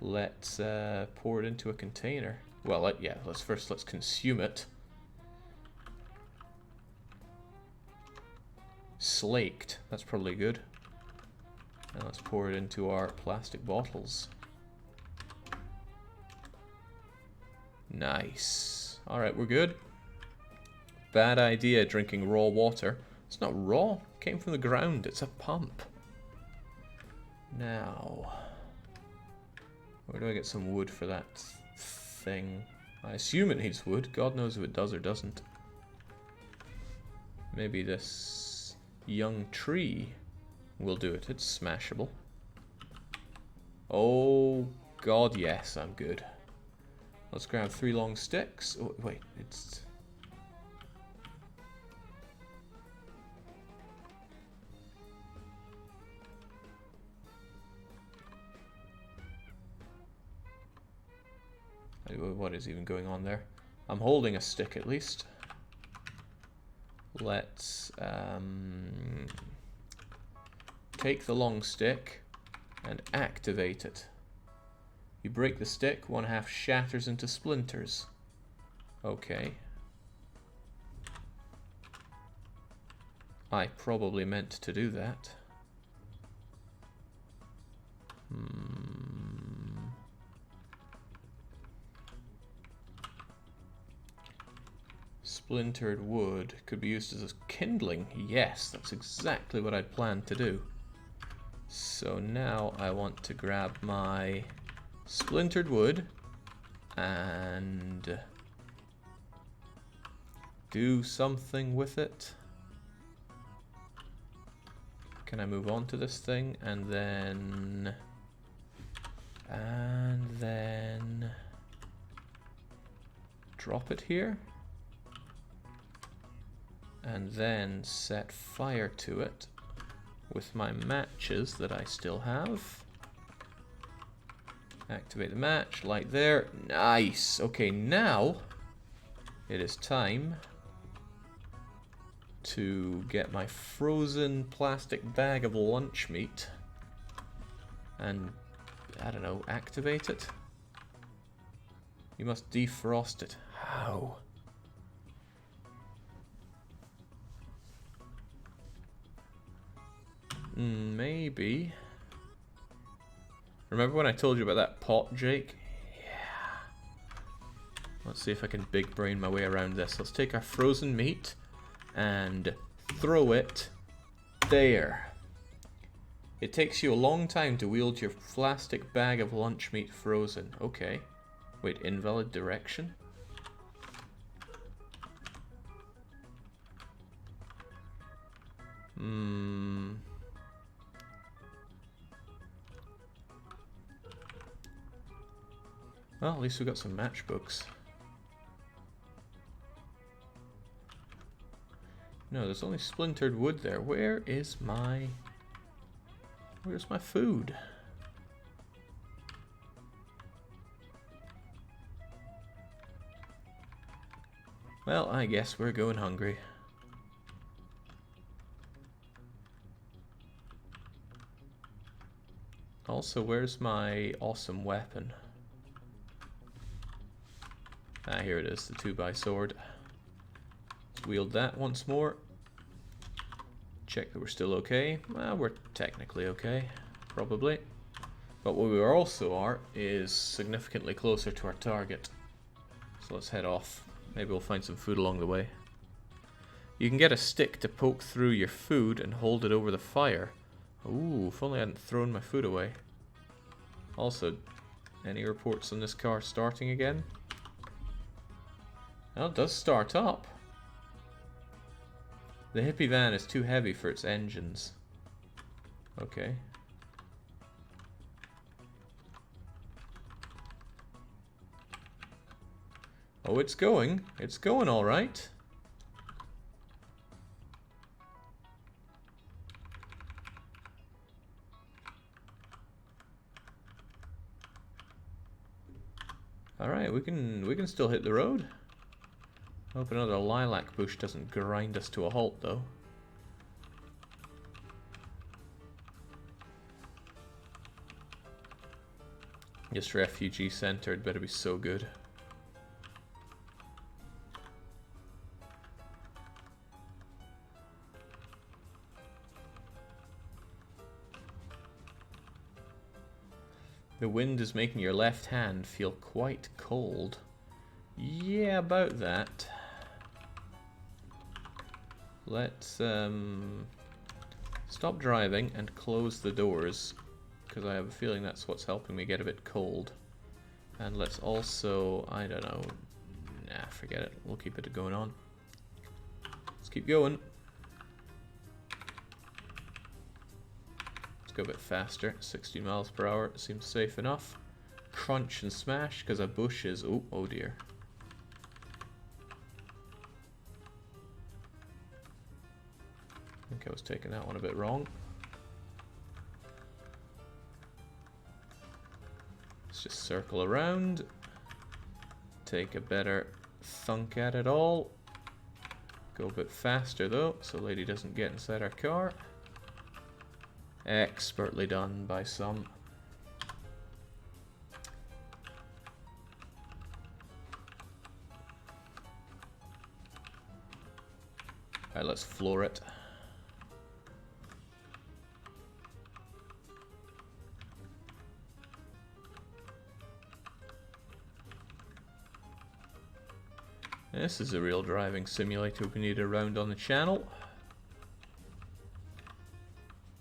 Let's pour it into a container. Well, yeah, let's consume it. Slaked. That's probably good. And let's pour it into our plastic bottles. Nice. Alright, we're good. Bad idea drinking raw water. It's not raw. It came from the ground. It's a pump. Now, where do I get some wood for that thing? I assume it needs wood. God knows if it does or doesn't. Maybe this young tree will do it. It's smashable. Oh, God, yes, I'm good. Let's grab 3 long sticks. Oh, wait, it's... What is even going on there? I'm holding a stick at least. Let's take the long stick and activate it. You break the stick, 1/2 shatters into splinters. Okay. I probably meant to do that. Splintered wood could be used as a kindling. Yes, that's exactly what I'd planned to do. So now I want to grab my splintered wood and do something with it. Can I move on to this thing and then drop it here? And then set fire to it with my matches that I still have. Activate the match, light there. Nice! Okay, now it is time to get my frozen plastic bag of lunch meat and, I don't know, activate it? You must defrost it. How? Maybe. Remember when I told you about that pot, Jake? Yeah. Let's see if I can big brain my way around this. Let's take our frozen meat and throw it there. It takes you a long time to wield your plastic bag of lunch meat frozen. Okay. Wait, invalid direction? Well, at least we got some matchbooks. No, there's only splintered wood there. Where's my food? Well, I guess we're going hungry. Also, where's my awesome weapon? Ah, here it is, the 2x sword. Let's wield that once more. Check that we're still okay. Well, we're technically okay, probably. But what we also are is significantly closer to our target. So let's head off. Maybe we'll find some food along the way. You can get a stick to poke through your food and hold it over the fire. Ooh, if only I hadn't thrown my food away. Also, any reports on this car starting again? Well, it does start up. The hippie van is too heavy for its engines. Okay. Oh, it's going. It's going all right. All right, we can still hit the road. Hope another lilac bush doesn't grind us to a halt, though. This refugee center had better be so good. The wind is making your left hand feel quite cold. Yeah, about that. Let's stop driving and close the doors, because I have a feeling that's what's helping me get a bit cold. And let's also, I don't know, nah, forget it. We'll keep it going on. Let's keep going. Let's go a bit faster. 60 miles per hour seems safe enough. Crunch and smash because a bush is, oh dear. I think I was taking that one a bit wrong. Let's just circle around. Take a better thunk at it all. Go a bit faster though, so lady doesn't get inside our car. Expertly done by some. Alright, let's floor it. This is a real driving simulator we need around on the channel.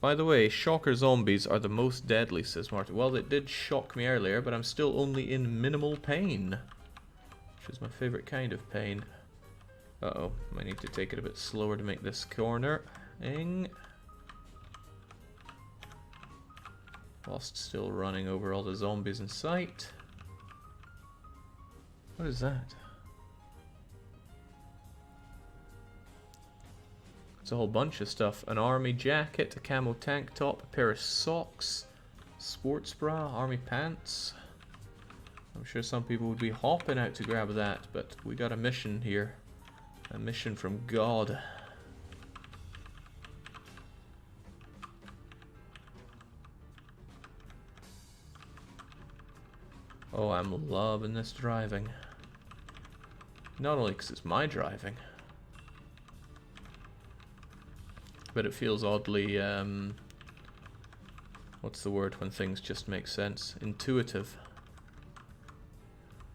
By the way, shocker zombies are the most deadly, says Martin. Well, it did shock me earlier, but I'm still only in minimal pain. Which is my favorite kind of pain. Uh-oh, I need to take it a bit slower to make this corner. Whilst still running over all the zombies in sight. What is that? It's a whole bunch of stuff. An army jacket, a camo tank top, a pair of socks, sports bra, army pants. I'm sure some people would be hopping out to grab that, but we got a mission here. A mission from God. Oh, I'm loving this driving. Not only because it's my driving, but it feels oddly, what's the word when things just make sense? Intuitive.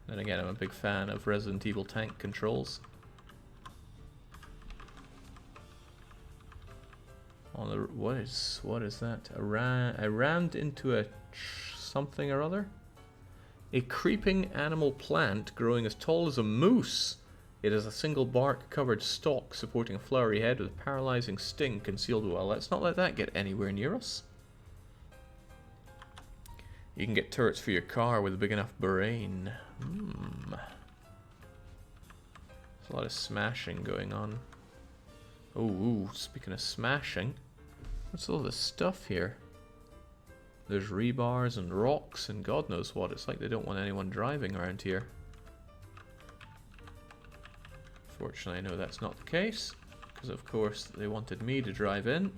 Then again, I'm a big fan of Resident Evil tank controls. On the, what is that? I rammed into a something or other? A creeping animal plant growing as tall as a moose. It has a single bark-covered stalk supporting a flowery head with a paralyzing sting concealed well. Let's not let that get anywhere near us. You can get turrets for your car with a big enough brain. There's a lot of smashing going on. Oh, speaking of smashing, what's all this stuff here? There's rebars and rocks and God knows what. It's like they don't want anyone driving around here. Fortunately, I know that's not the case, because of course they wanted me to drive in.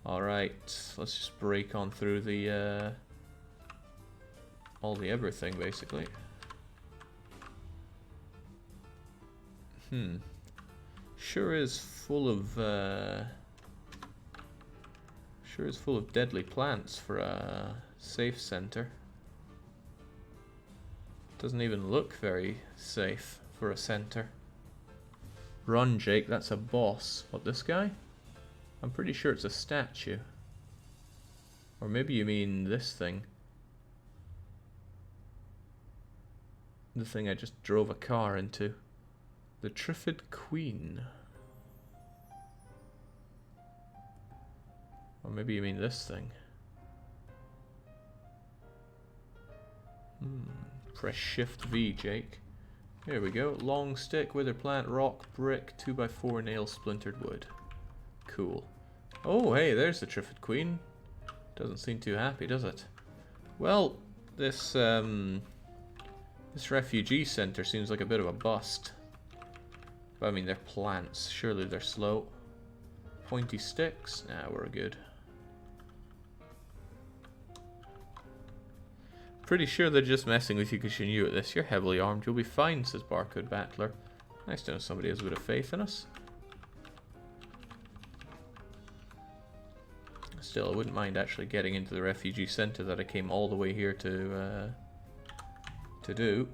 Alright, let's just break on through the, all the everything, basically. Sure is full of deadly plants for a safe center. Doesn't even look very safe for a center. Run, Jake, that's a boss. What, this guy? I'm pretty sure it's a statue. Or maybe you mean this thing. The thing I just drove a car into. The Triffid Queen. Or maybe you mean this thing. Press Shift V, Jake. Here we go. Long stick, wither plant, rock, brick, 2x4 nail, splintered wood. Cool. Oh, hey, there's the Triffid Queen. Doesn't seem too happy, does it? Well, this refugee center seems like a bit of a bust. But I mean, they're plants. Surely they're slow. Pointy sticks. Nah, we're good. Pretty sure they're just messing with you because you're new at this. You're heavily armed. You'll be fine, says Barcode Battler. Nice to know somebody has a bit of faith in us. Still, I wouldn't mind actually getting into the refugee center that I came all the way here to do.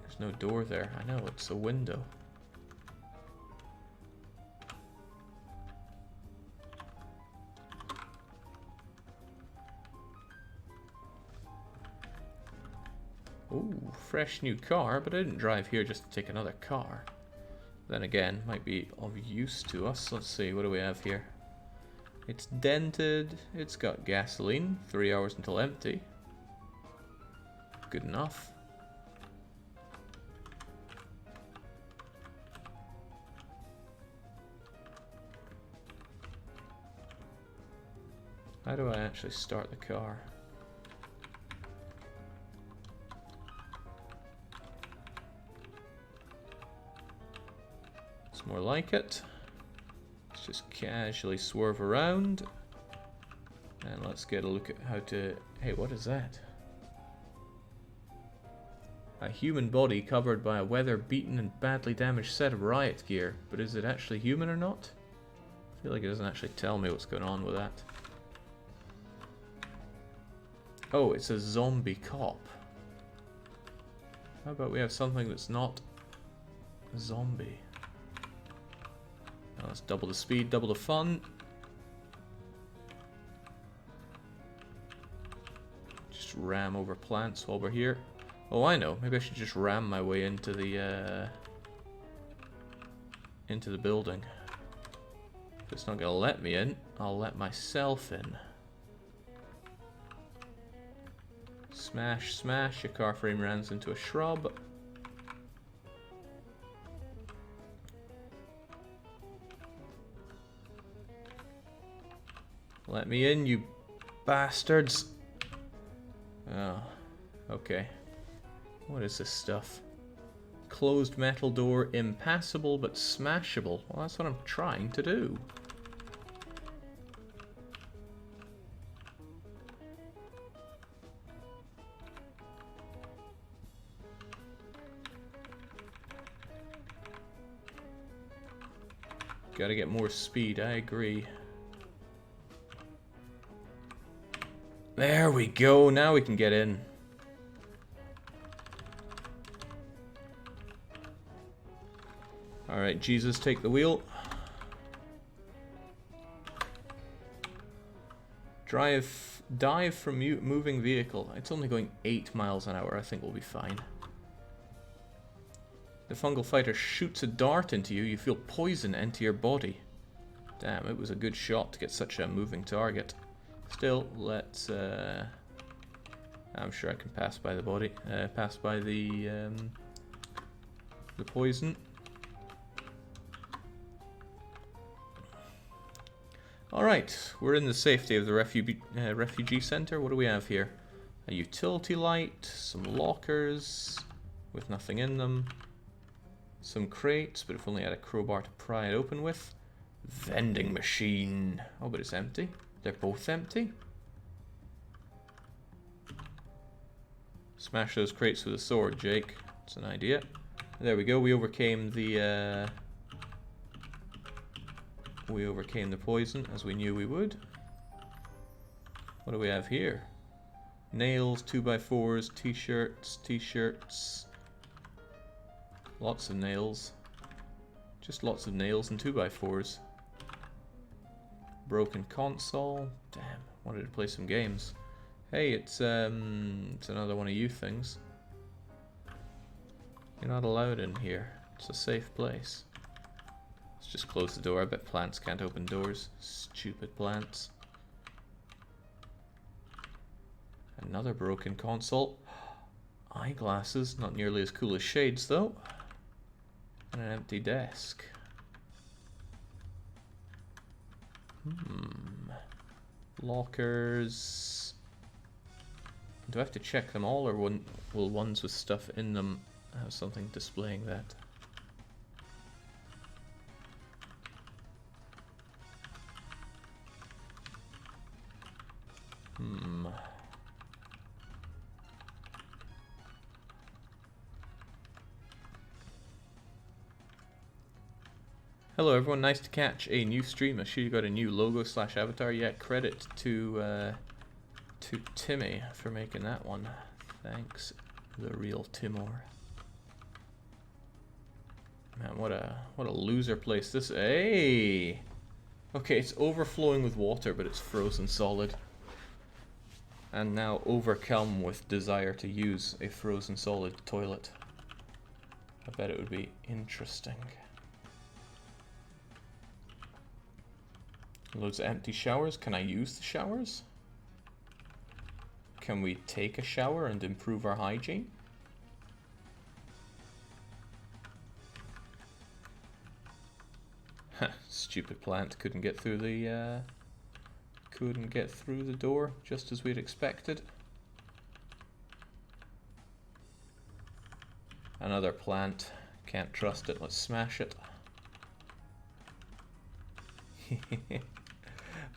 There's no door there. I know, it's a window. Ooh, fresh new car, but I didn't drive here just to take another car. Then again, might be of use to us. Let's see, what do we have here? It's dented, it's got gasoline, 3 hours until empty. Good enough. How do I actually start the car? It's more like it. Let's just casually swerve around. And let's get a look at how to... Hey, what is that? A human body covered by a weather-beaten and badly damaged set of riot gear. But is it actually human or not? I feel like it doesn't actually tell me what's going on with that. Oh, it's a zombie cop. How about we have something that's not a zombie? Now let's double the speed, double the fun. Just ram over plants while we're here. Oh, I know. Maybe I should just ram my way into the building. If it's not gonna let me in, I'll let myself in. Smash, smash, your car frame runs into a shrub. Let me in, you bastards. Oh, okay. What is this stuff? Closed metal door, impassable but smashable. Well, that's what I'm trying to do. Gotta get more speed, I agree. There we go, now we can get in. Alright, Jesus, take the wheel. Dive from moving vehicle. It's only going 8 miles an hour, I think we'll be fine. The fungal fighter shoots a dart into you, you feel poison enter your body. Damn, it was a good shot to get such a moving target. Still, let's... I'm sure I can pass by the body. Pass by the poison. Alright, we're in the safety of the refugee center. What do we have here? A utility light, some lockers with nothing in them. Some crates, but if only I had a crowbar to pry it open with. Vending machine. Oh, but it's empty. They're both empty. Smash those crates with a sword, Jake. It's an idea. There we go. We overcame the poison, as we knew we would. What do we have here? Nails, 2x4s, t-shirts. Lots of nails. Just lots of nails and 2x4s. Broken console. Damn, wanted to play some games. Hey, it's another one of you things. You're not allowed in here. It's a safe place. Let's just close the door. I bet plants can't open doors. Stupid plants. Another broken console. Eyeglasses, not nearly as cool as shades though. And an empty desk. Lockers. Do I have to check them all, or will ones with stuff in them have something displaying that? Hello everyone, nice to catch a new stream. I see you got a new logo / avatar. Yeah, credit to Timmy for making that one. Thanks, the real Timor. Man, what a loser place this. Hey, okay, it's overflowing with water, but it's frozen solid. and now overcome with desire to use a frozen solid toilet. I bet it would be interesting. Loads of empty showers. Can I use the showers? Can we take a shower and improve our hygiene? Stupid plant couldn't get through the door just as we'd expected. Another plant. Can't trust it. Let's smash it.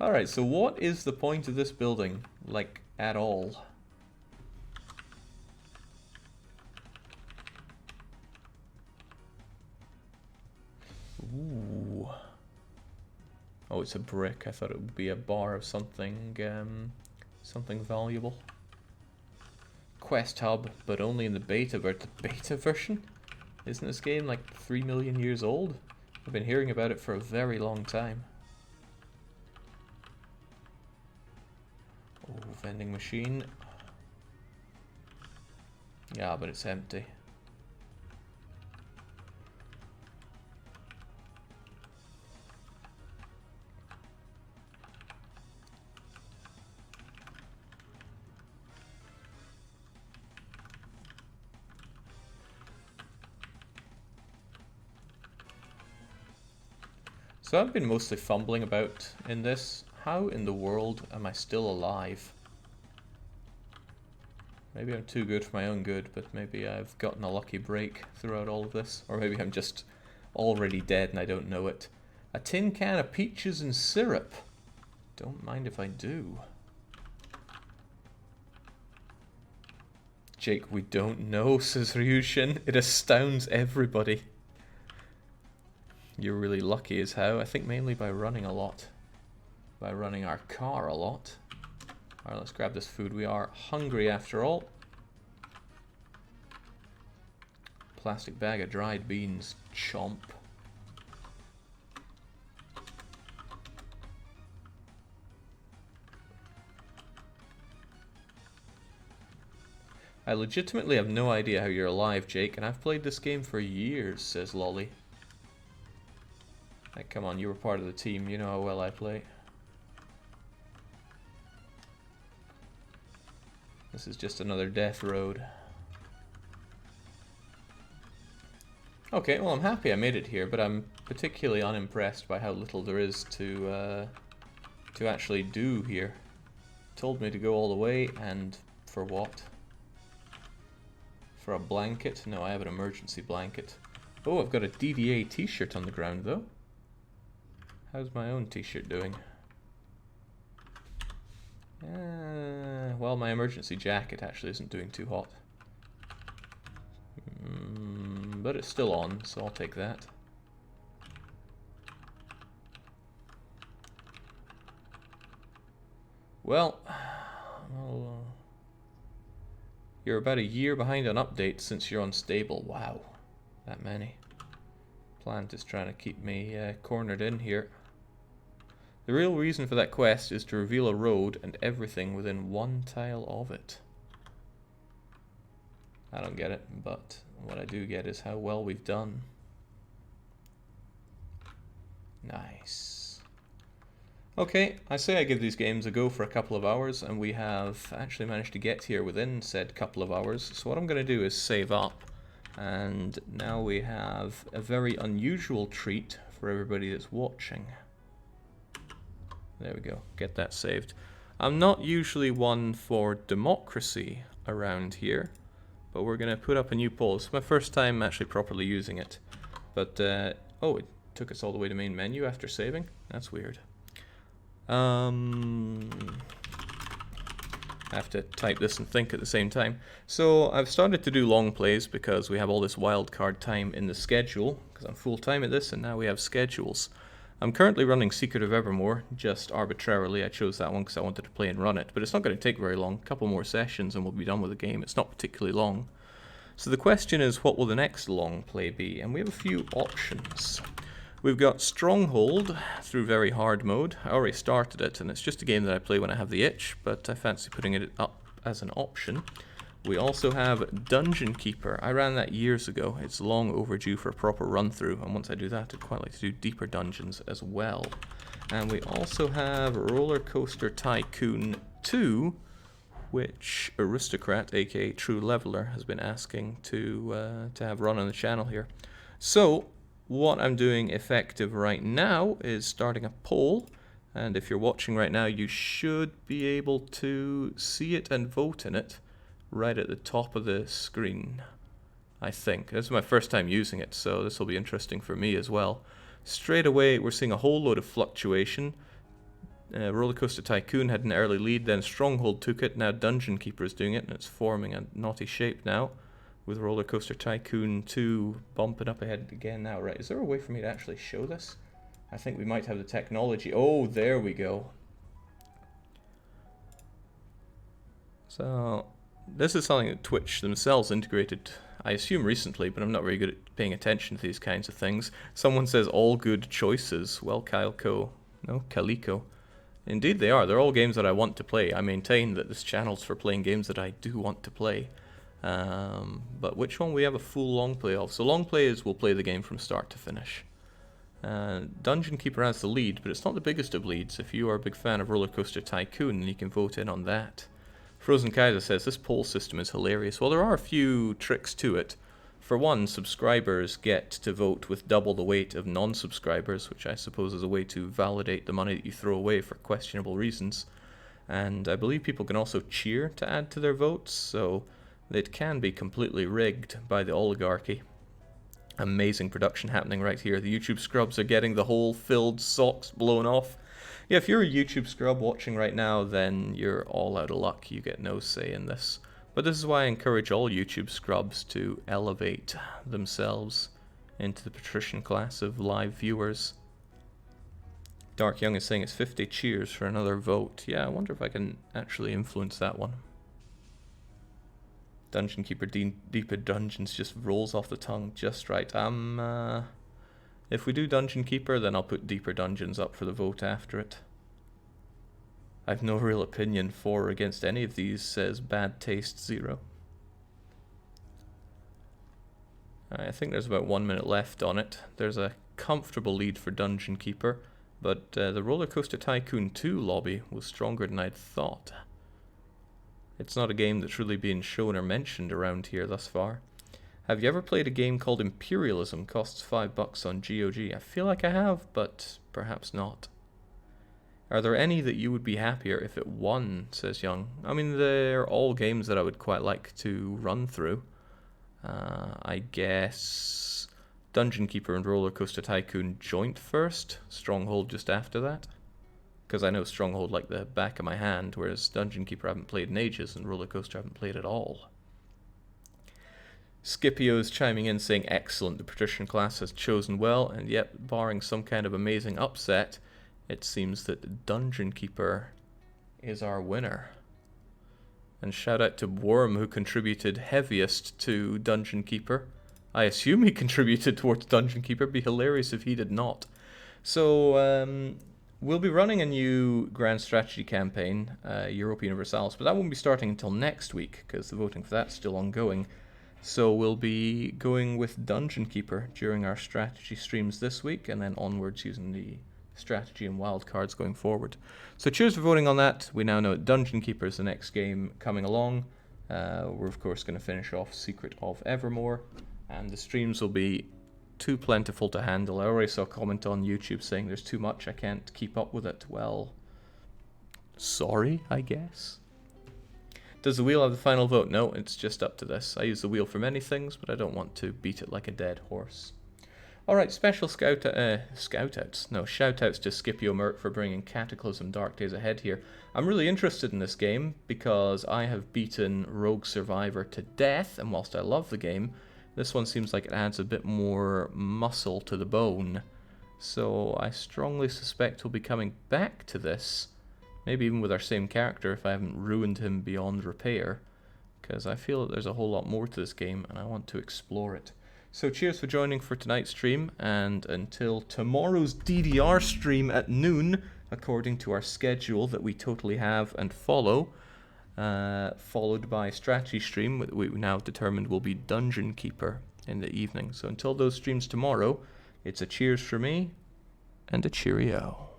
Alright, so what is the point of this building? Like, at all? Ooh. Oh, it's a brick. I thought it would be a bar of something, something valuable. Quest hub, but only in the beta version? Isn't this game like 3 million years old? I've been hearing about it for a very long time. Oh, vending machine. Yeah, but it's empty. So I've been mostly fumbling about in this. How in the world am I still alive? Maybe I'm too good for my own good, but maybe I've gotten a lucky break throughout all of this. Or maybe I'm just already dead and I don't know it. A tin can of peaches and syrup. Don't mind if I do. Jake, we don't know, says Ryushin. It astounds everybody. You're really lucky as how. I think mainly by running a lot. By running our car a lot. Alright, let's grab this food. We are hungry after all. Plastic bag of dried beans. Chomp. I legitimately have no idea how you're alive, Jake, and I've played this game for years, says Lolly. Like, come on, you were part of the team. You know how well I play. This is just another death road. Okay, well, I'm happy I made it here, but I'm particularly unimpressed by how little there is to actually do here. Told me to go all the way, and for what? For a blanket? No, I have an emergency blanket. Oh, I've got a DDA t-shirt on the ground, though. How's my own t-shirt doing? Well, my emergency jacket actually isn't doing too hot. But it's still on, so I'll take that. Well, you're about a year behind on updates since you're unstable. Wow, that many. Plant is trying to keep me cornered in here. The real reason for that quest is to reveal a road and everything within one tile of it. I don't get it, but what I do get is how well we've done. Nice. Okay, I say I give these games a go for a couple of hours, and we have actually managed to get here within said couple of hours. So what I'm going to do is save up, and now we have a very unusual treat for everybody that's watching. There we go, get that saved. I'm not usually one for democracy around here, but we're going to put up a new poll. It's my first time actually properly using it. But, oh, it took us all the way to main menu after saving? That's weird. I have to type this and think at the same time. So I've started to do long plays because we have all this wildcard time in the schedule, because I'm full-time at this, and now we have schedules. I'm currently running Secret of Evermore, just arbitrarily. I chose that one because I wanted to play and run it, but it's not going to take very long. A couple more sessions and we'll be done with the game. It's not particularly long. So the question is, what will the next long play be? And we have a few options. We've got Stronghold through very hard mode. I already started it, and it's just a game that I play when I have the itch, but I fancy putting it up as an option. We also have Dungeon Keeper. I ran that years ago. It's long overdue for a proper run-through, and once I do that, I'd quite like to do deeper dungeons as well. And we also have Roller Coaster Tycoon 2, which Aristocrat, aka True Leveler, has been asking to have run on the channel here. So, what I'm doing effective right now is starting a poll, and if you're watching right now, you should be able to see it and vote in it right at the top of the screen, I think. This is my first time using it, so this will be interesting for me as well. Straight away, we're seeing a whole load of fluctuation. Roller Coaster Tycoon had an early lead, then Stronghold took it, now Dungeon Keeper is doing it, and it's forming a naughty shape now, with Roller Coaster Tycoon 2 bumping up ahead again now. Right, is there a way for me to actually show this? I think we might have the technology. Oh, there we go. So, this is something that Twitch themselves integrated, I assume recently, but I'm not very good at paying attention to these kinds of things. Someone says all good choices. Well, Calico. Indeed they are. They're all games that I want to play. I maintain that this channel's for playing games that I do want to play. But which one we have a full long play of? So long play is we'll play the game from start to finish. Dungeon Keeper has the lead, but it's not the biggest of leads. If you are a big fan of Roller Coaster Tycoon, then you can vote in on that. Frozen Kaiser says this poll system is hilarious. Well, there are a few tricks to it. For one, subscribers get to vote with double the weight of non-subscribers, which I suppose is a way to validate the money that you throw away for questionable reasons. And I believe people can also cheer to add to their votes, so it can be completely rigged by the oligarchy. Amazing production happening right here. The YouTube scrubs are getting the whole filled socks blown off. Yeah, if you're a YouTube scrub watching right now, then you're all out of luck. You get no say in this. But this is why I encourage all YouTube scrubs to elevate themselves into the patrician class of live viewers. Dark Young is saying it's 50 cheers for another vote. Yeah, I wonder if I can actually influence that one. Dungeon Keeper Deeper Dungeons just rolls off the tongue just right. If we do Dungeon Keeper, then I'll put Deeper Dungeons up for the vote after it. I've no real opinion for or against any of these, says Bad Taste 0. I think there's about 1 minute left on it. There's a comfortable lead for Dungeon Keeper, but the Roller Coaster Tycoon 2 lobby was stronger than I'd thought. It's not a game that's really been shown or mentioned around here thus far. Have you ever played a game called Imperialism? Costs $5 on GOG. I feel like I have, but perhaps not. Are there any that you would be happier if it won, says Young? I mean, they're all games that I would quite like to run through. I guess Dungeon Keeper and Roller Coaster Tycoon joint first, Stronghold just after that. Because I know Stronghold like the back of my hand, whereas Dungeon Keeper I haven't played in ages and Roller Coaster I haven't played at all. Scipio's chiming in saying, excellent, the patrician class has chosen well, and yet, barring some kind of amazing upset, it seems that Dungeon Keeper is our winner. And shout out to Worm, who contributed heaviest to Dungeon Keeper. I assume he contributed towards Dungeon Keeper. It'd be hilarious if he did not. So, we'll be running a new Grand Strategy campaign, Europa Universalis, but that won't be starting until next week, because the voting for that's still ongoing. So we'll be going with Dungeon Keeper during our strategy streams this week, and then onwards using the strategy and wildcards going forward. So cheers for voting on that. We now know that Dungeon Keeper is the next game coming along. We're of course going to finish off Secret of Evermore, and the streams will be too plentiful to handle. I already saw a comment on YouTube saying there's too much, I can't keep up with it. Well, sorry, I guess. Does the wheel have the final vote? No, it's just up to this. I use the wheel for many things, but I don't want to beat it like a dead horse. Alright, special shout-outs to Scipio Merc for bringing Cataclysm Dark Days Ahead here. I'm really interested in this game because I have beaten Rogue Survivor to death, and whilst I love the game, this one seems like it adds a bit more muscle to the bone. So I strongly suspect we'll be coming back to this, maybe even with our same character if I haven't ruined him beyond repair, because I feel that there's a whole lot more to this game and I want to explore it. So cheers for joining for tonight's stream, and until tomorrow's DDR stream at noon, according to our schedule that we totally have and follow, followed by strategy stream, we now determined will be Dungeon Keeper in the evening. So until those streams tomorrow, it's a cheers for me, and a cheerio.